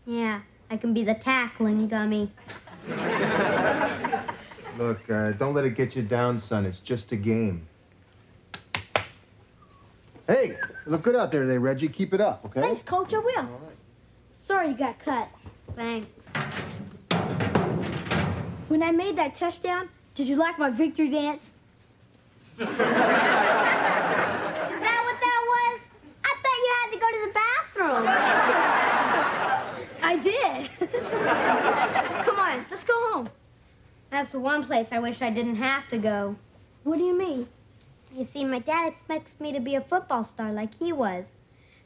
Yeah, I can be the tackling dummy. Look, don't let it get you down, son. It's just a game. Hey, you look good out there today, Reggie. Keep it up, okay? Thanks, Coach. I will. All right. Sorry you got cut. Thanks. When I made that touchdown, did you like my victory dance? Is that what that was? I thought you had to go to the bathroom. I did. Come on, let's go home. That's the one place I wish I didn't have to go. What do you mean? You see, my dad expects me to be a football star like he was.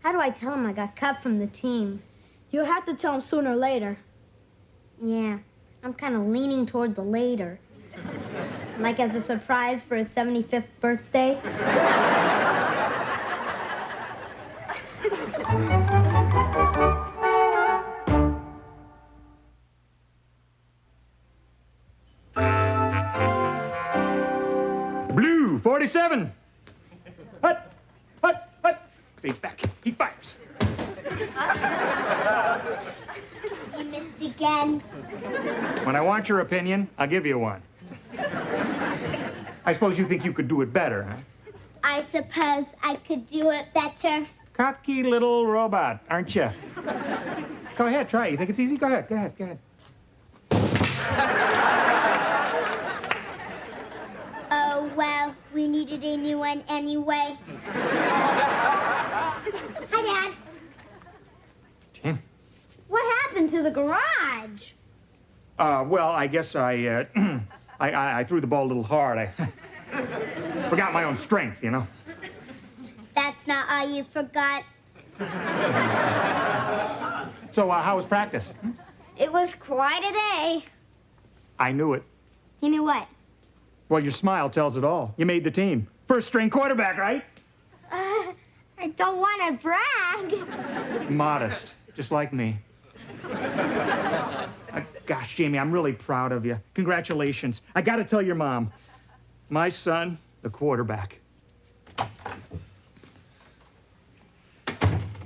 How do I tell him I got cut from the team? You'll have to tell him sooner or later. Yeah, I'm kind of leaning toward the later. Like as a surprise for his 75th birthday. Blue, 47. Hut, hut, hut. Fades back. He fires. You missed again. When I want your opinion, I'll give you one. I suppose you think you could do it better, huh? I suppose I could do it better. Cocky little robot, aren't you? Go ahead, try it. You think it's easy? Go ahead, go ahead, go ahead. Oh, well, we needed a new one anyway. Hi, Dad. Tim? What happened to the garage? Well, I guess I threw the ball a little hard. I forgot my own strength, you know. That's not all you forgot. So, how was practice? It was quite a day. I knew it. You knew what? Well, your smile tells it all. You made the team. First string quarterback, right? I don't want to brag. Modest, just like me. Gosh, Jamie, I'm really proud of you. Congratulations. I got to tell your mom. My son, the quarterback.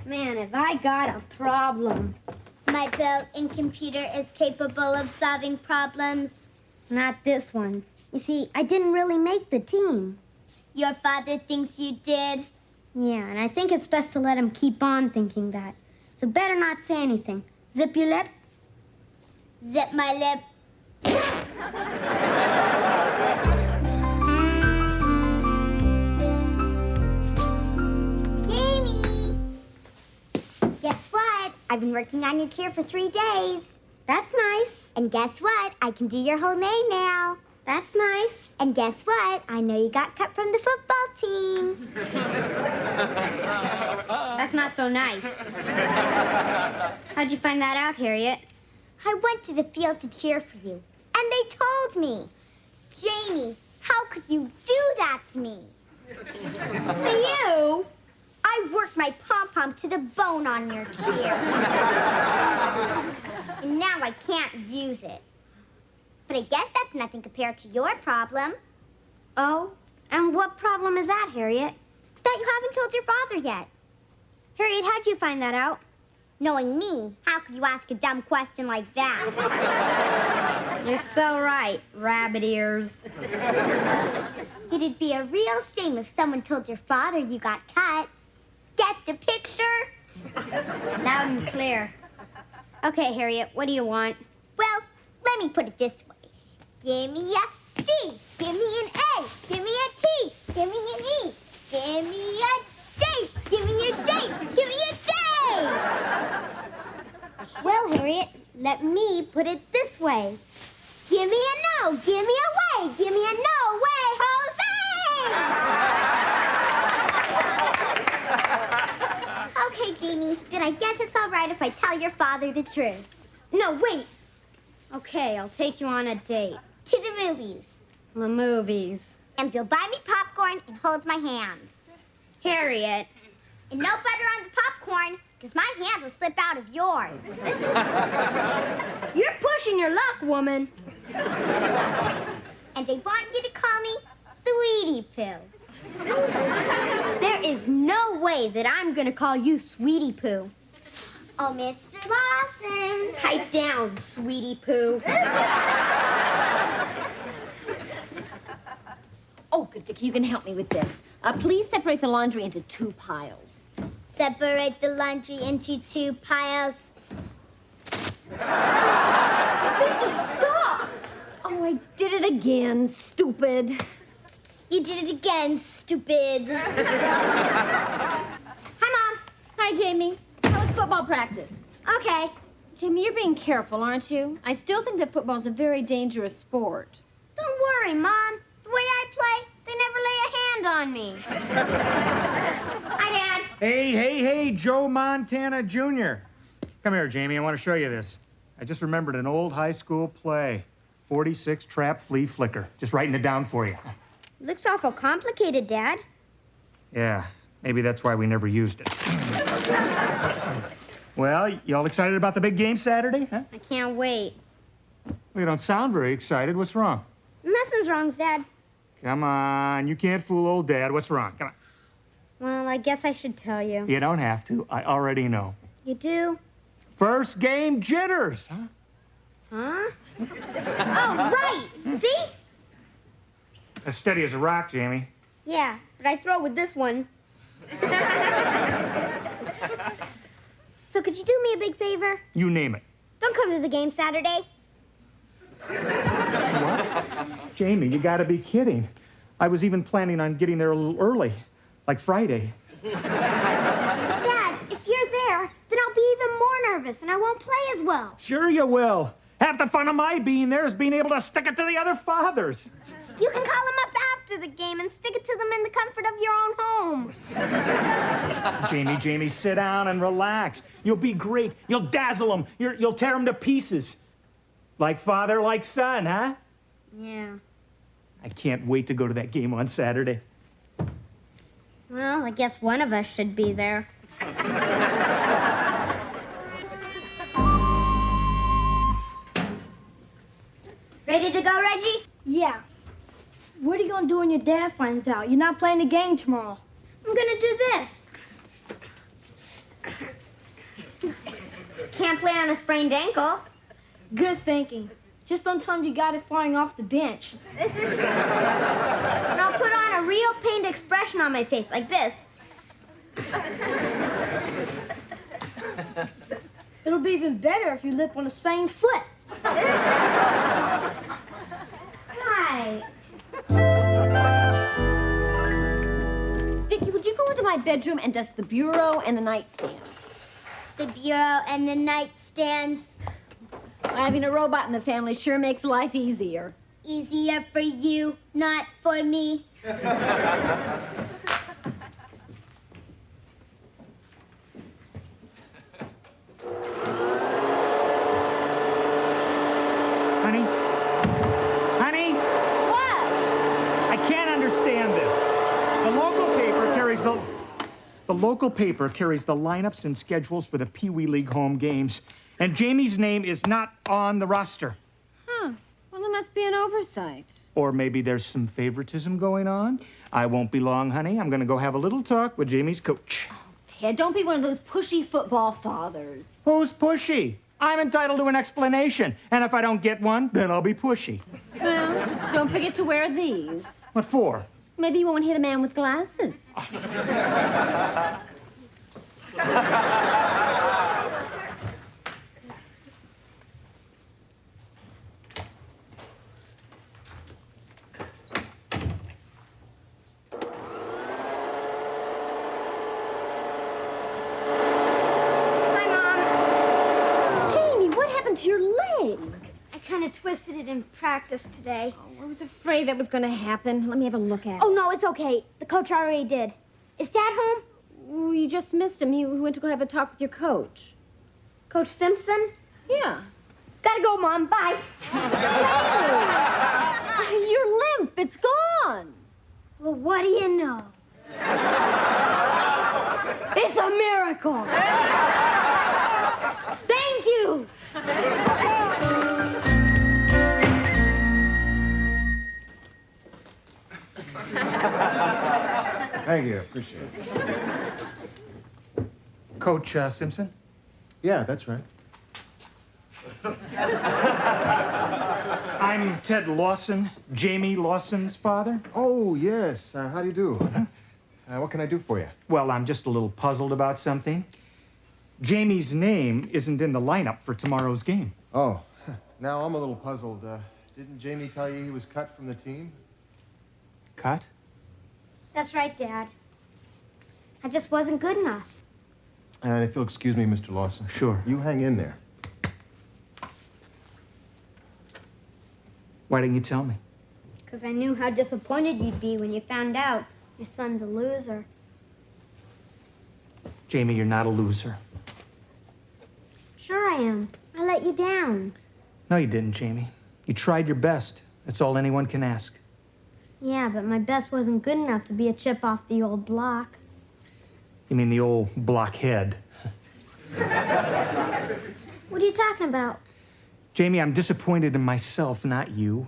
Man, have I got a problem. My built-in computer is capable of solving problems. Not this one. You see, I didn't really make the team. Your father thinks you did. Yeah, and I think it's best to let him keep on thinking that. So better not say anything. Zip your lip. Zip my lip. Jamie! Guess what? I've been working on your cheer for 3 days. That's nice. And guess what? I can do your whole name now. That's nice. And guess what? I know you got cut from the football team. That's not so nice. How'd you find that out, Harriet? I went to the field to cheer for you, and they told me. Jamie, how could you do that to me? To you? I worked my pom-pom to the bone on your cheer. And now I can't use it. But I guess that's nothing compared to your problem. Oh? And what problem is that, Harriet? That you haven't told your father yet. Harriet, how'd you find that out? Knowing me, how could you ask a dumb question like that? You're so right, rabbit ears. It'd be a real shame if someone told your father you got cut. Get the picture? Loud and clear. Okay, Harriet, what do you want? Well, let me put it this way. Give me a C. Give me an A. Give me a T. Give me an E. Give me a D. Give me a D. Give me a D. Well, Harriet, let me put it this way. Give me a no. Give me a way. Give me a no way, Jose! Okay, Jamie, then I guess it's all right if I tell your father the truth. No, wait. Okay, I'll take you on a date. To the movies. The movies. And you'll buy me popcorn and hold my hand. Harriet. And no butter on the popcorn, because my hand will slip out of yours. You're pushing your luck, woman. And they want you to call me Sweetie Poo. There is no way that I'm gonna call you Sweetie Poo. Oh, Mr. Lawson. Pipe down, Sweetie Poo. Oh, good, Vicky, you can help me with this. Please separate the laundry into 2 piles. Separate the laundry into 2 piles. Vicky, stop! Oh, I did it again, stupid. You did it again, stupid. Hi, Mom. Hi, Jamie. How was football practice? Okay. Jamie, you're being careful, aren't you? I still think that football's a very dangerous sport. Don't worry, Mom. The way I play, they never lay a hand on me. Hi, Dad. Hey, Joe Montana Jr. Come here, Jamie. I want to show you this. I just remembered an old high school play. 46 Trap Flea Flicker. Just writing it down for you. Looks awful complicated, Dad. Yeah, maybe that's why we never used it. Well, you all excited about the big game Saturday, huh? I can't wait. Well, you don't sound very excited. What's wrong? Nothing's wrong, Dad. Come on, you can't fool old Dad. What's wrong? Come on. Well, I guess I should tell you. You don't have to. I already know. You do? First game jitters, huh? Huh? Oh, right. See? As steady as a rock, Jamie. Yeah, but I throw with this one. So could you do me a big favor? You name it. Don't come to the game Saturday. What? Jamie, you gotta be kidding. I was even planning on getting there a little early, like Friday. Dad, if you're there, then I'll be even more nervous and I won't play as well. Sure you will. Half the fun of my being there is being able to stick it to the other fathers. You can call them up after the game and stick it to them in the comfort of your own home. Jamie, sit down and relax. You'll be great. You'll dazzle them. You'll tear them to pieces. Like father, like son, huh? Yeah. I can't wait to go to that game on Saturday. Well, I guess one of us should be there. Ready to go, Reggie? Yeah. What are you gonna do when your dad finds out? You're not playing the game tomorrow. I'm gonna do this. Can't play on a sprained ankle. Good thinking. Just don't tell him you got it flying off the bench. And I'll put on a real pained expression on my face, like this. It'll be even better if you lip on the same foot. Right. Vicky, would you go into my bedroom and dust the bureau and the nightstands? The bureau and the nightstands. Having a robot in the family sure makes life easier. Easier for you, not for me. Honey? Honey? What? I can't understand this. The local paper carries the lineups and schedules for the Pee Wee League home games, and Jamie's name is not on the roster. Huh. Well, it must be an oversight. Or maybe there's some favoritism going on. I won't be long, honey. I'm going to go have a little talk with Jamie's coach. Ted, don't be one of those pushy football fathers. Who's pushy? I'm entitled to an explanation, and if I don't get one, then I'll be pushy. Well, don't forget to wear these. What for? Maybe you won't hit a man with glasses. To your leg. I kind of twisted it in practice today. Oh, I was afraid that was going to happen. Let me have a look at it. Oh, no, it's okay. The coach already did. Is Dad home? Oh, you just missed him. You went to go have a talk with your coach. Coach Simpson? Yeah. Gotta go, Mom. Bye. Jamie! You're limp. It's gone. Well, what do you know? It's a miracle. Thank you. Thank you. Appreciate it. Coach Simpson? Yeah, that's right. I'm Ted Lawson, Jamie Lawson's father. Oh, yes. How do you do? What can I do for you? Well, I'm just a little puzzled about something. Jamie's name isn't in the lineup for tomorrow's game. Oh, now I'm a little puzzled. Didn't Jamie tell you he was cut from the team? Cut? That's right, Dad. I just wasn't good enough. And if you'll excuse me, Mr. Lawson. Sure. You hang in there. Why didn't you tell me? Because I knew how disappointed you'd be when you found out your son's a loser. Jamie, you're not a loser. Sure I am. I let you down. No, you didn't, Jamie. You tried your best. That's all anyone can ask. Yeah, but my best wasn't good enough to be a chip off the old block. You mean the old blockhead? What are you talking about? Jamie, I'm disappointed in myself, not you.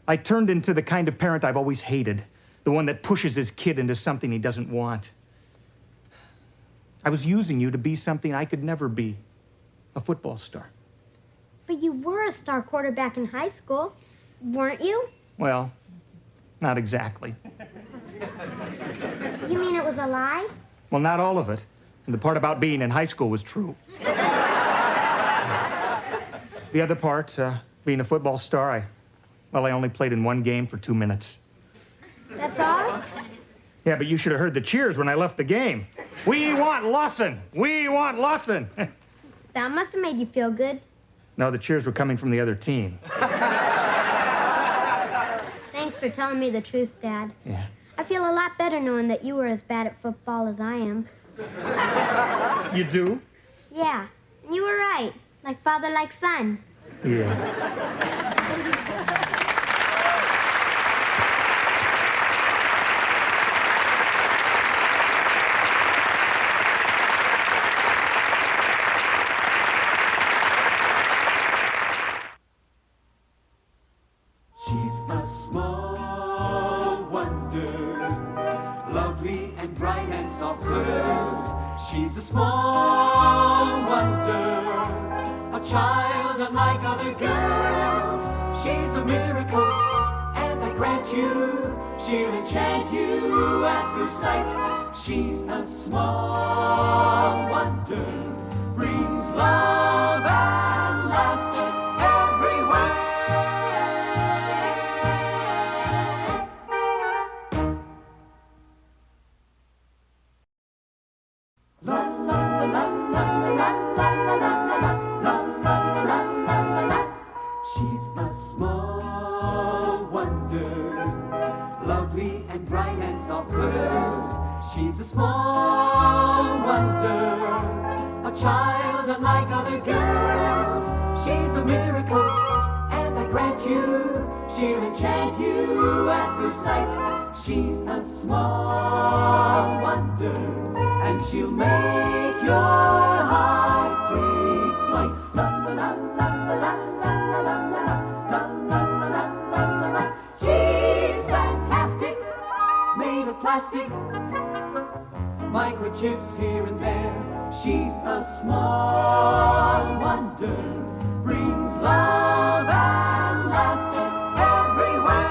I turned into the kind of parent I've always hated, the one that pushes his kid into something he doesn't want. I was using you to be something I could never be, a football star. But you were a star quarterback in high school, weren't you? Well, not exactly. You mean it was a lie? Well, not all of it. And the part about being in high school was true. The other part, being a football star, I only played in one game for 2 minutes. That's all? Yeah, but you should have heard the cheers when I left the game. We want Lawson! We want Lawson! That must have made you feel good. No, the cheers were coming from the other team. Thanks for telling me the truth, Dad. Yeah. I feel a lot better knowing that you were as bad at football as I am. You do? Yeah, and you were right. Like father, like son. Yeah. and soft curls. She's a small wonder, a child unlike other girls. She's a miracle, and I grant you, she'll enchant you at first sight. She's a small wonder, brings love and laughter everywhere. La la la la la la la la la la la la la. She's a small wonder, lovely and bright and soft curls. She's a small wonder, a child unlike other girls. She's a miracle, and I grant you, she'll enchant you at first sight. She's a small wonder, and she'll make your heart take flight. La la la la la la la la la la la. She's fantastic, made of plastic, microchips here and there. She's a small wonder, brings love and laughter everywhere.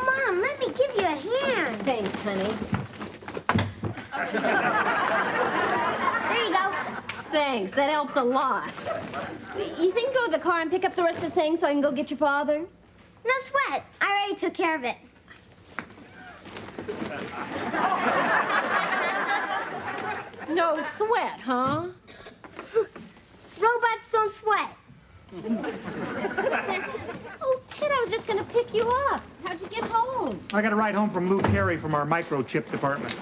Mom, let me give you a hand. Thanks, honey. There you go. Thanks, that helps a lot. You think go to the car and pick up the rest of the things so I can go get your father? No sweat. I already took care of it. No sweat, huh? Robots don't sweat. Oh, Ted, I was just gonna pick you up. How'd you get home? I got a ride home from Lou Carey from our microchip department.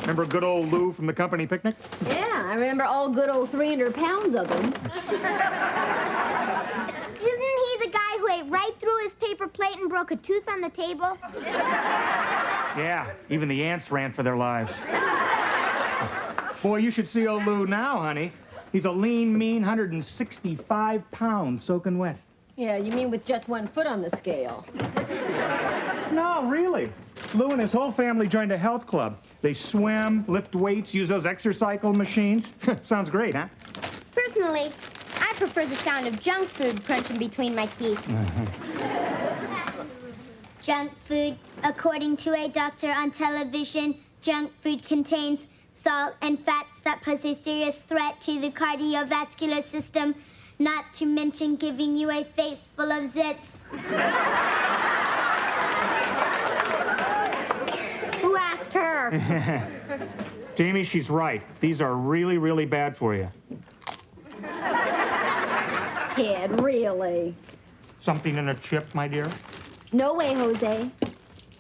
Remember good old Lou from the company picnic? Yeah, I remember all good old 300 pounds of them. Isn't he the guy who ate right through his paper plate and broke a tooth on the table? Yeah, even the ants ran for their lives. Boy, you should see old Lou now, honey. He's a lean, mean 165 pounds soaking wet. Yeah, you mean with just one foot on the scale? No, really. Lou and his whole family joined a health club. They swim, lift weights, use those exercycle machines. Sounds great, huh? Personally, I prefer the sound of junk food crunching between my teeth. Junk food, according to a doctor on television, junk food contains salt and fats that pose a serious threat to the cardiovascular system, not to mention giving you a face full of zits. Who asked her? Jamie, she's right. These are really, really bad for you. Ted, really? Something in a chip, my dear? No way, Jose.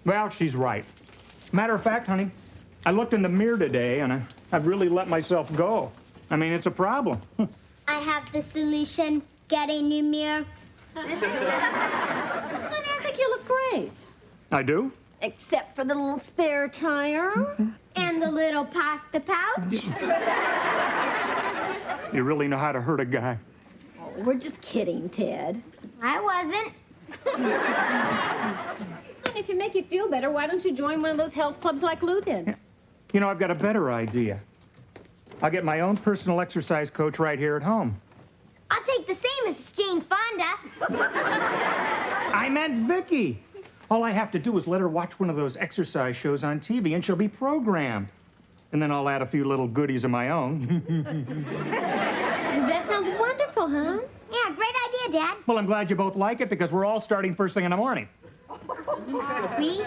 Well, she's right. Matter of fact, honey, I looked in the mirror today, and I've really let myself go. I mean, it's a problem. I have the solution. Get a new mirror. Honey, I think you look great. I do? Except for the little spare tire. And the little pasta pouch. You really know how to hurt a guy. Oh, we're just kidding, Ted. I wasn't. And if you make you feel better, why don't you join one of those health clubs like Lou did? You know, I've got a better idea. I'll get my own personal exercise coach right here at home. I'll take the same if it's Jane Fonda. I meant Vicky. All I have to do is let her watch one of those exercise shows on TV, and she'll be programmed. And then I'll add a few little goodies of my own. That sounds wonderful, huh? Yeah, great idea, Dad. Well, I'm glad you both like it, because we're all starting first thing in the morning. We?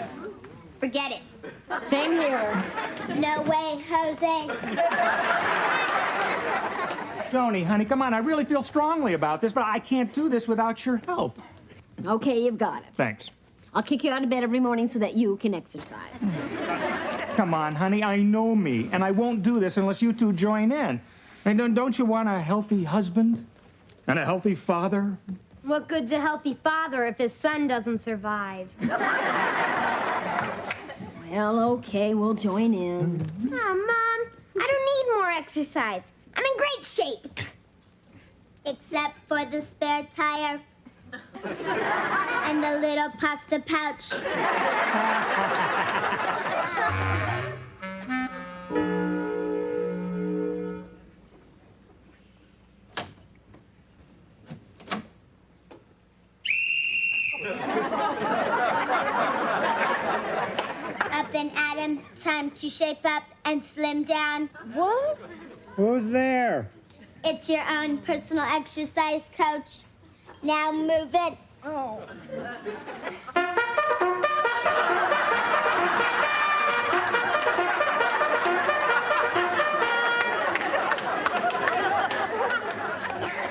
Forget it. Same here. No way, Jose. Joni, honey, come on. I really feel strongly about this, but I can't do this without your help. Okay, you've got it. Thanks. I'll kick you out of bed every morning so that you can exercise. Come on, honey, I know me, and I won't do this unless you two join in. And don't you want a healthy husband? And a healthy father? What good's a healthy father if his son doesn't survive? Well, okay, we'll join in. Oh, Mom, I don't need more exercise. I'm in great shape. Except for the spare tire and the little pasta pouch. Up and Adam, time to shape up and slim down. What? Who's there? It's your own personal exercise coach. Now move it. Oh.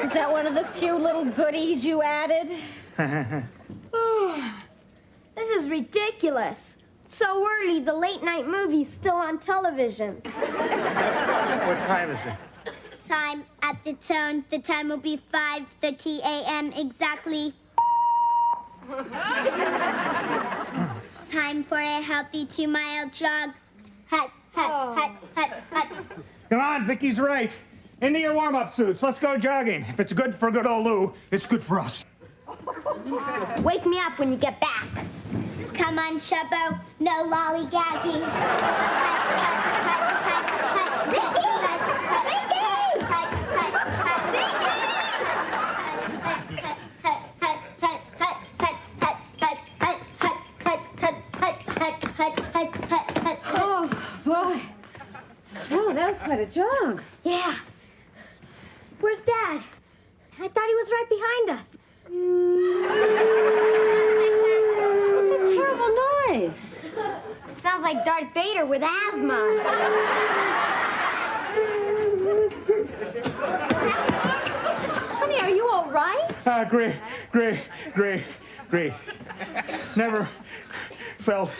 Is that one of the few little goodies you added? Oh, this is ridiculous. So early, the late-night movie's still on television. What time is it? Time at the tone. The time will be 5:30 a.m. exactly. Time for a healthy 2-mile jog. Hut, hut, hut, hut, hut. Come on, Vicky's right. Into your warm-up suits. Let's go jogging. If it's good for good old Lou, it's good for us. Wake me up when you get back. Come on, Chubbo. No lollygagging. Oh, boy. Oh, that was quite a jog. Yeah. Where's Dad? I thought he was right behind us. What's that terrible noise? Sounds like Darth Vader with asthma. Honey, are you all right? Great. Never felt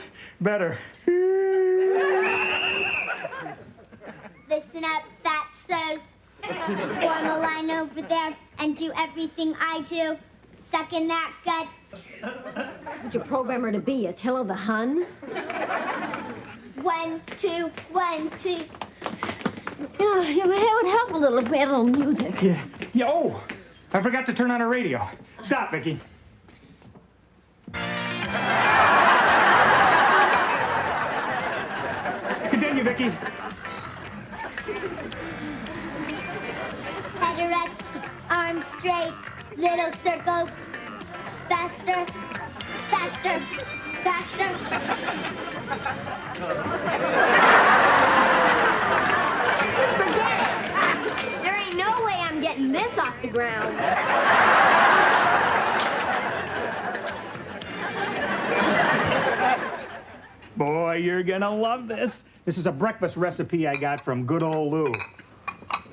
better. Listen up, fatsos. Form a line over there and do everything I do. Suck in that gut. Would you program her to be a Attila the Hun? 1, 2, 1, 2. You know, it would help a little if we had a little music. Yeah. Oh, I forgot to turn on our radio. Stop, Vicky. Continue, Vicky. Head erect, arms straight, little circles. Faster, faster, faster. Forget it. There ain't no way I'm getting this off the ground. Boy, you're gonna love this. This is a breakfast recipe I got from good old Lou.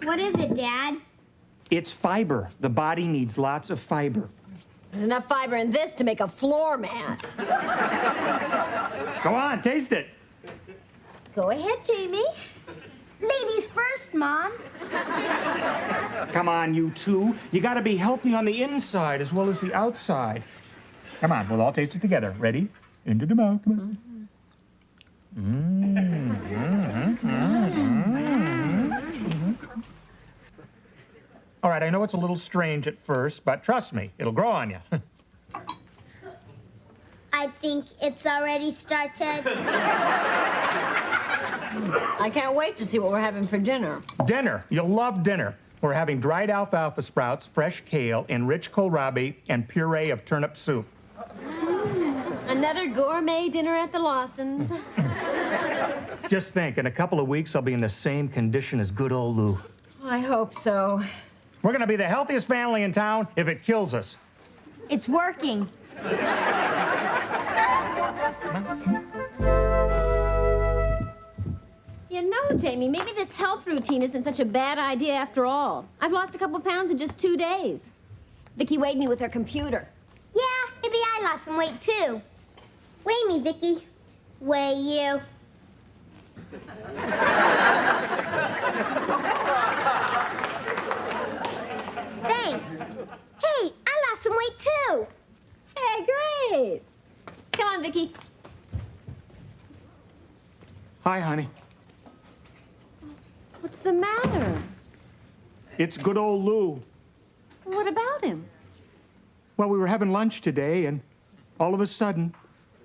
What is it, Dad? It's fiber. The body needs lots of fiber. There's enough fiber in this to make a floor mat. Go on, taste it. Go ahead, Jamie. Ladies first, Mom. Come on, you two. You gotta be healthy on the inside as well as the outside. Come on, we'll all taste it together. Ready? Into the mouth. Come on. All right, I know it's a little strange at first, but trust me, it'll grow on you. I think it's already started. I can't wait to see what we're having for dinner. Dinner. You'll love dinner. We're having dried alfalfa sprouts, fresh kale, enriched kohlrabi, and puree of turnip soup. Another gourmet dinner at the Lawsons. Just think, in a couple of weeks, I'll be in the same condition as good old Lou. I hope so. We're gonna be the healthiest family in town if it kills us. It's working. You know, Jamie, maybe this health routine isn't such a bad idea after all. I've lost a couple pounds in just 2 days. Vicky weighed me with her computer. Yeah, maybe I lost some weight, too. Weigh me, Vicky. Weigh you. Thanks. Hey, I lost some weight, too. Hey, great. Come on, Vicky. Hi, honey. What's the matter? It's good old Lou. What about him? Well, we were having lunch today, and all of a sudden,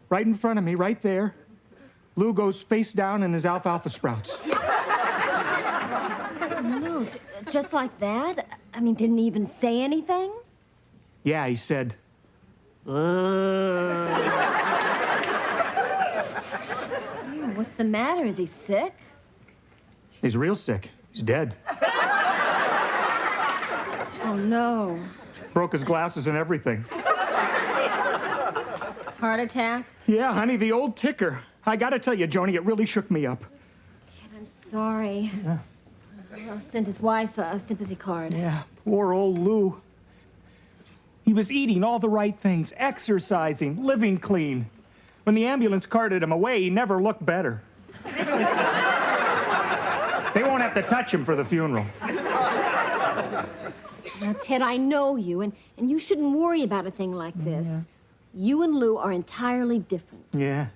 right in front of me, right there, Lou goes face down in his alfalfa sprouts. No, just like that? I mean, didn't he even say anything? Yeah, he said, Gee, what's the matter? Is he sick? He's real sick. He's dead. Oh, no. Broke his glasses and everything. Heart attack? Yeah, honey, the old ticker. I gotta tell you, Joni, it really shook me up. I'm sorry. Yeah. I'll send his wife a sympathy card. Yeah, poor old Lou. He was eating all the right things, exercising, living clean. When the ambulance carted him away, he never looked better. They won't have to touch him for the funeral. Now, Ted, I know you, and you shouldn't worry about a thing like this. Yeah. You and Lou are entirely different. Yeah.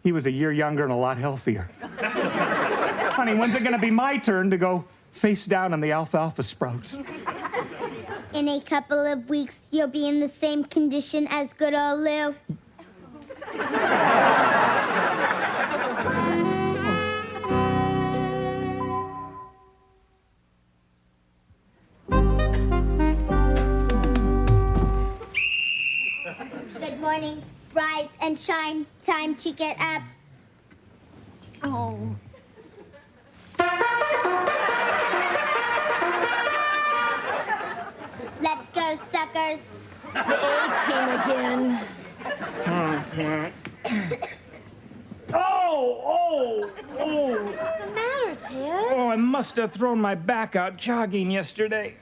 He was a year younger and a lot healthier. Honey, when's it gonna be my turn to go face down on the alfalfa sprouts? In a couple of weeks, you'll be in the same condition as good old Lou. Good morning. Rise and shine. Time to get up. Oh. Let's go, suckers. It's the old team again. Okay. Oh! What's the matter, Ted? Oh, I must have thrown my back out jogging yesterday.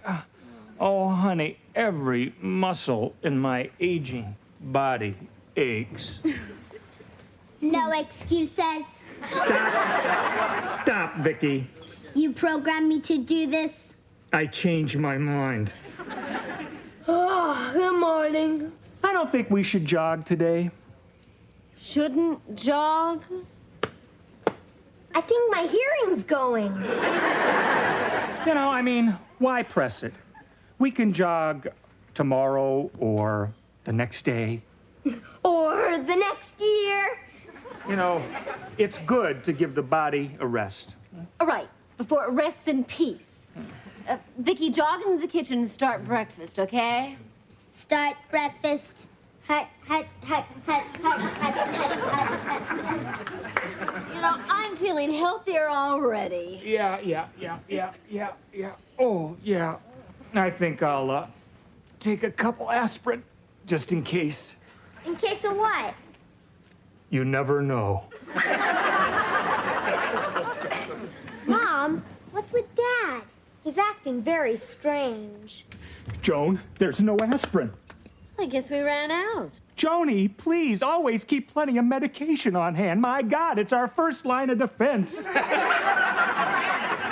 Oh, honey, every muscle in my aging body aches. No excuses. Stop, Vicky. You programmed me to do this. I changed my mind. Oh, good morning. I don't think we should jog today. Shouldn't jog? I think my hearing's going. You know, I mean, why press it? We can jog tomorrow or the next day. Or the next year. You know, it's good to give the body a rest. All right, before it rests in peace. Vicky, jog into the kitchen and start breakfast, okay? Start breakfast. Hut, hut, hut, hut, hut, hut, hut, hut, hut. You know, I'm feeling healthier already. Yeah. Oh, yeah. I think I'll take a couple aspirin just in case. In case of what? You never know. Mom, what's with Dad? He's acting very strange. Joan, there's no aspirin. I guess we ran out. Joni, please, always keep plenty of medication on hand. My God, it's our first line of defense.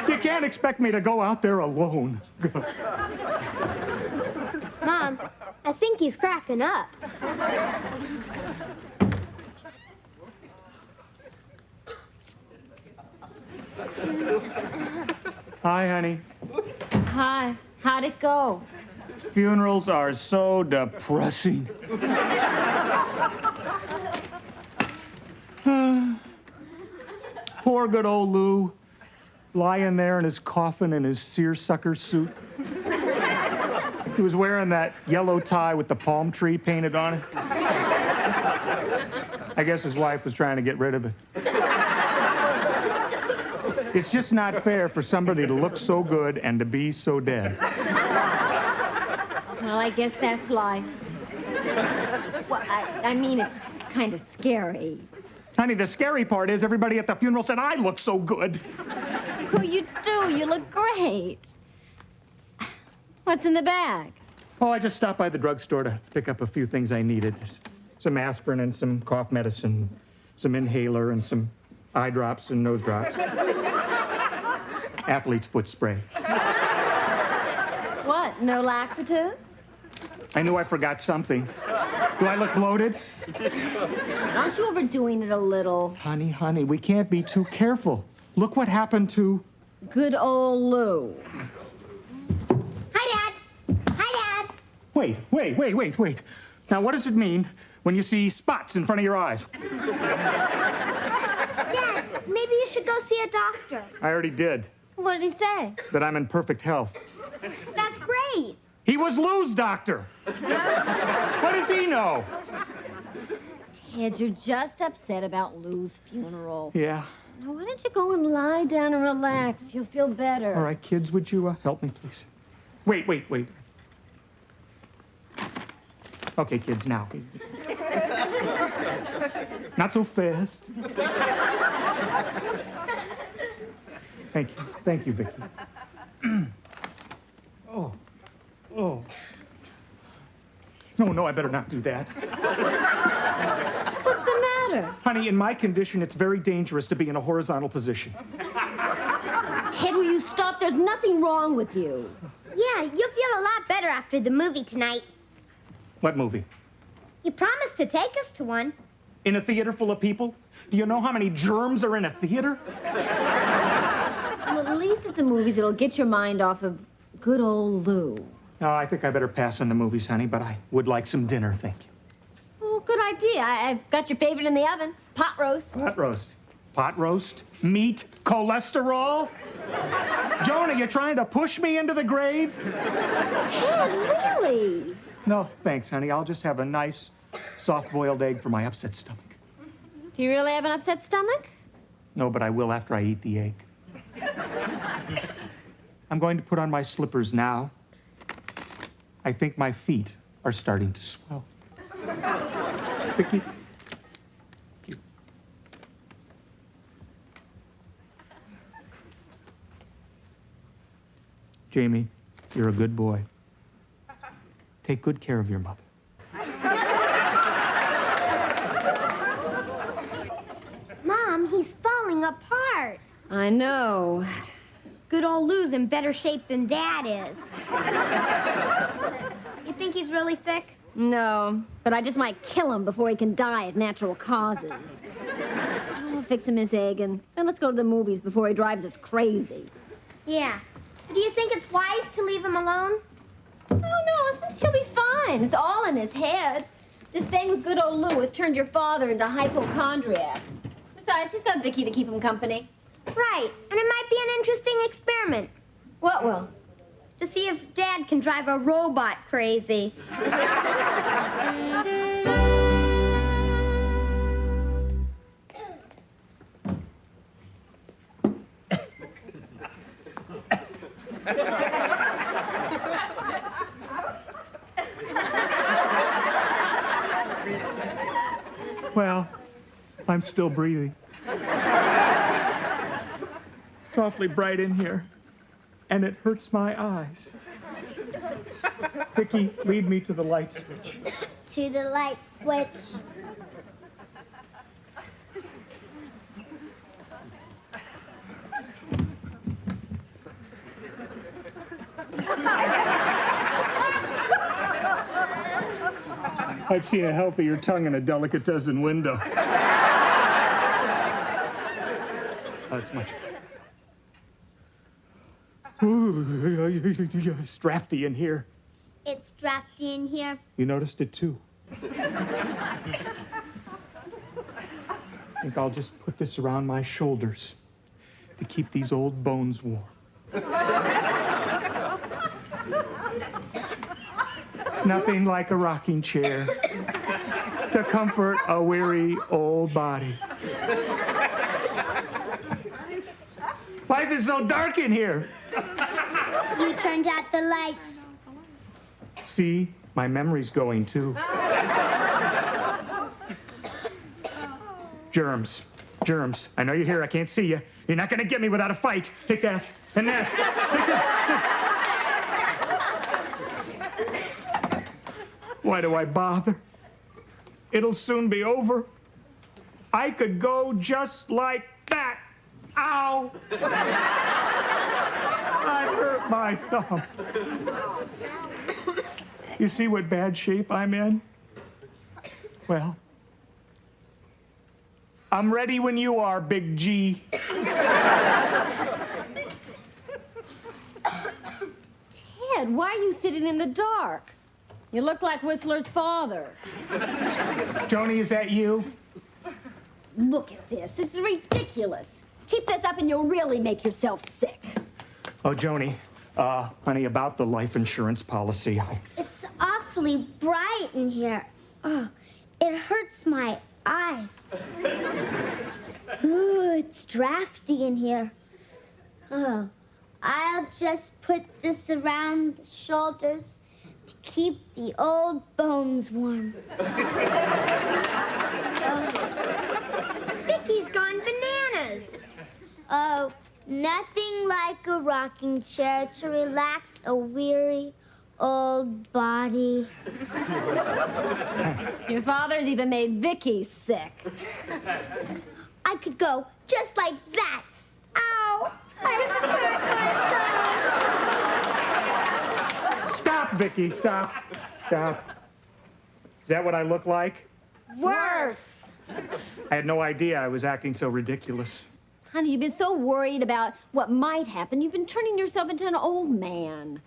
You can't expect me to go out there alone. Mom, I think he's cracking up. Hi, honey. Hi, how'd it go? Funerals are so depressing. Poor good old Lou, lying there in his coffin in his seersucker suit. He was wearing that yellow tie with the palm tree painted on it. I guess his wife was trying to get rid of it. It's just not fair for somebody to look so good and to be so dead. Well, I guess that's life. Well, I mean, it's kind of scary. Honey, the scary part is everybody at the funeral said I look so good. Oh, you do. You look great. What's in the bag? Oh, I just stopped by the drugstore to pick up a few things I needed. There's some aspirin and some cough medicine, some inhaler and some eye drops and nose drops. Athlete's foot spray. What, no laxatives? I knew I forgot something. Do I look bloated? Aren't you overdoing it a little? Honey, we can't be too careful. Look what happened to... Good old Lou. Hi, Dad. Hi, Dad. Wait. Now, what does it mean when you see spots in front of your eyes? Dad, maybe you should go see a doctor. I already did. What did he say? That I'm in perfect health. That's great. He was Lou's doctor. What does he know? Ted, you're just upset about Lou's funeral. Yeah. Now, why don't you go and lie down and relax? You'll feel better. All right, kids, would you help me, please? Wait. Okay, kids, now. Not so fast. Thank you, Vicky. Oh. No, I better not do that. What's the matter? Honey, in my condition, it's very dangerous to be in a horizontal position. Ted, will you stop? There's nothing wrong with you. Yeah, you'll feel a lot better after the movie tonight. What movie? You promised to take us to one. In a theater full of people? Do you know how many germs are in a theater? Well, at least at the movies, it'll get your mind off of good old Lou. No, I think I better pass on the movies, honey, but I would like some dinner, thank you. Well, good idea. I've got your favorite in the oven. Pot roast. Pot roast? Meat? Cholesterol? Jonah, you trying to push me into the grave? Ted, really? No, thanks, honey. I'll just have a nice, soft-boiled egg for my upset stomach. Do you really have an upset stomach? No, but I will after I eat the egg. I'm going to put on my slippers now. I think my feet are starting to swell. Vicky. Jamie, you're a good boy. Take good care of your mother. Mom, he's falling apart. I know. Good old Lou's in better shape than Dad is. You think he's really sick? No, but I just might kill him before he can die of natural causes. I'll fix him his egg, and then let's go to the movies before he drives us crazy. Yeah. Do you think it's wise to leave him alone? Oh, no, he'll be fine. It's all in his head. This thing with good old Lou has turned your father into hypochondriac. Besides, he's got Vicky to keep him company. Right, and it might be an interesting experiment. What will? To see if Dad can drive a robot crazy. Well, I'm still breathing. It's awfully bright in here, and it hurts my eyes. Vicky, lead me to the light switch. To the light switch. I've seen a healthier tongue in a delicatessen window. That's much better. Ooh, it's drafty in here. It's drafty in here. You noticed it too. I think I'll just put this around my shoulders to keep these old bones warm. Nothing like a rocking chair to comfort a weary old body. Why is it so dark in here? You turned out the lights. See, my memory's going too. Germs. I know you're here. I can't see you. You're not going to get me without a fight. Take that. And that. Why do I bother? It'll soon be over. I could go just like that. Ow! I hurt my thumb. You see what bad shape I'm in? Well, I'm ready when you are, Big G. Ted, why are you sitting in the dark? You look like Whistler's father. Joni, is that you? Look at this. This is ridiculous. Keep this up and you'll really make yourself sick. Oh, Joni, honey, about the life insurance policy. It's awfully bright in here. Oh, it hurts my eyes. Ooh, it's drafty in here. Oh, I'll just put this around the shoulders to keep the old bones warm. Vicky's gone bananas. Oh, nothing like a rocking chair to relax a weary old body. Your father's even made Vicky sick. I could go just like that. Ow! I hurt myself. Stop, Vicky, stop. Stop. Is that what I look like? Worse. I had no idea I was acting so ridiculous. Honey, you've been so worried about what might happen. You've been turning yourself into an old man.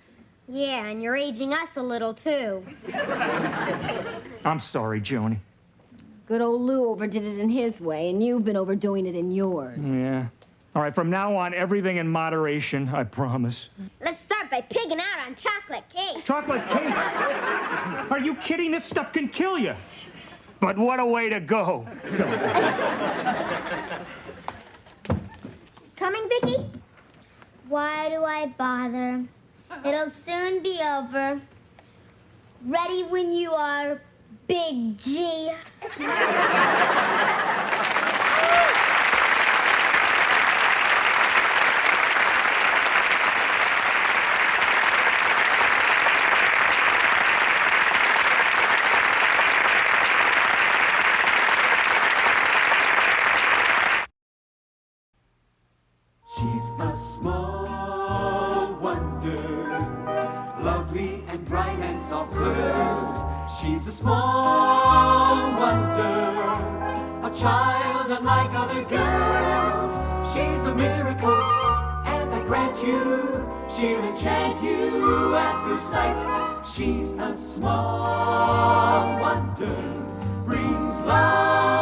Yeah, and you're aging us a little, too. I'm sorry, Joni. Good old Lou overdid it in his way, and you've been overdoing it in yours. Yeah. All right, from now on, everything in moderation, I promise. Let's start by pigging out on chocolate cake. Chocolate cake? Are you kidding? This stuff can kill you. But what a way to go. Coming, Vicky? Why do I bother? It'll soon be over. Ready when you are, Big G. She's a small wonder, lovely and bright and soft curves. She's a small wonder, a child unlike other girls. She's a miracle, and I grant you, she'll enchant you at first sight. She's a small wonder, brings love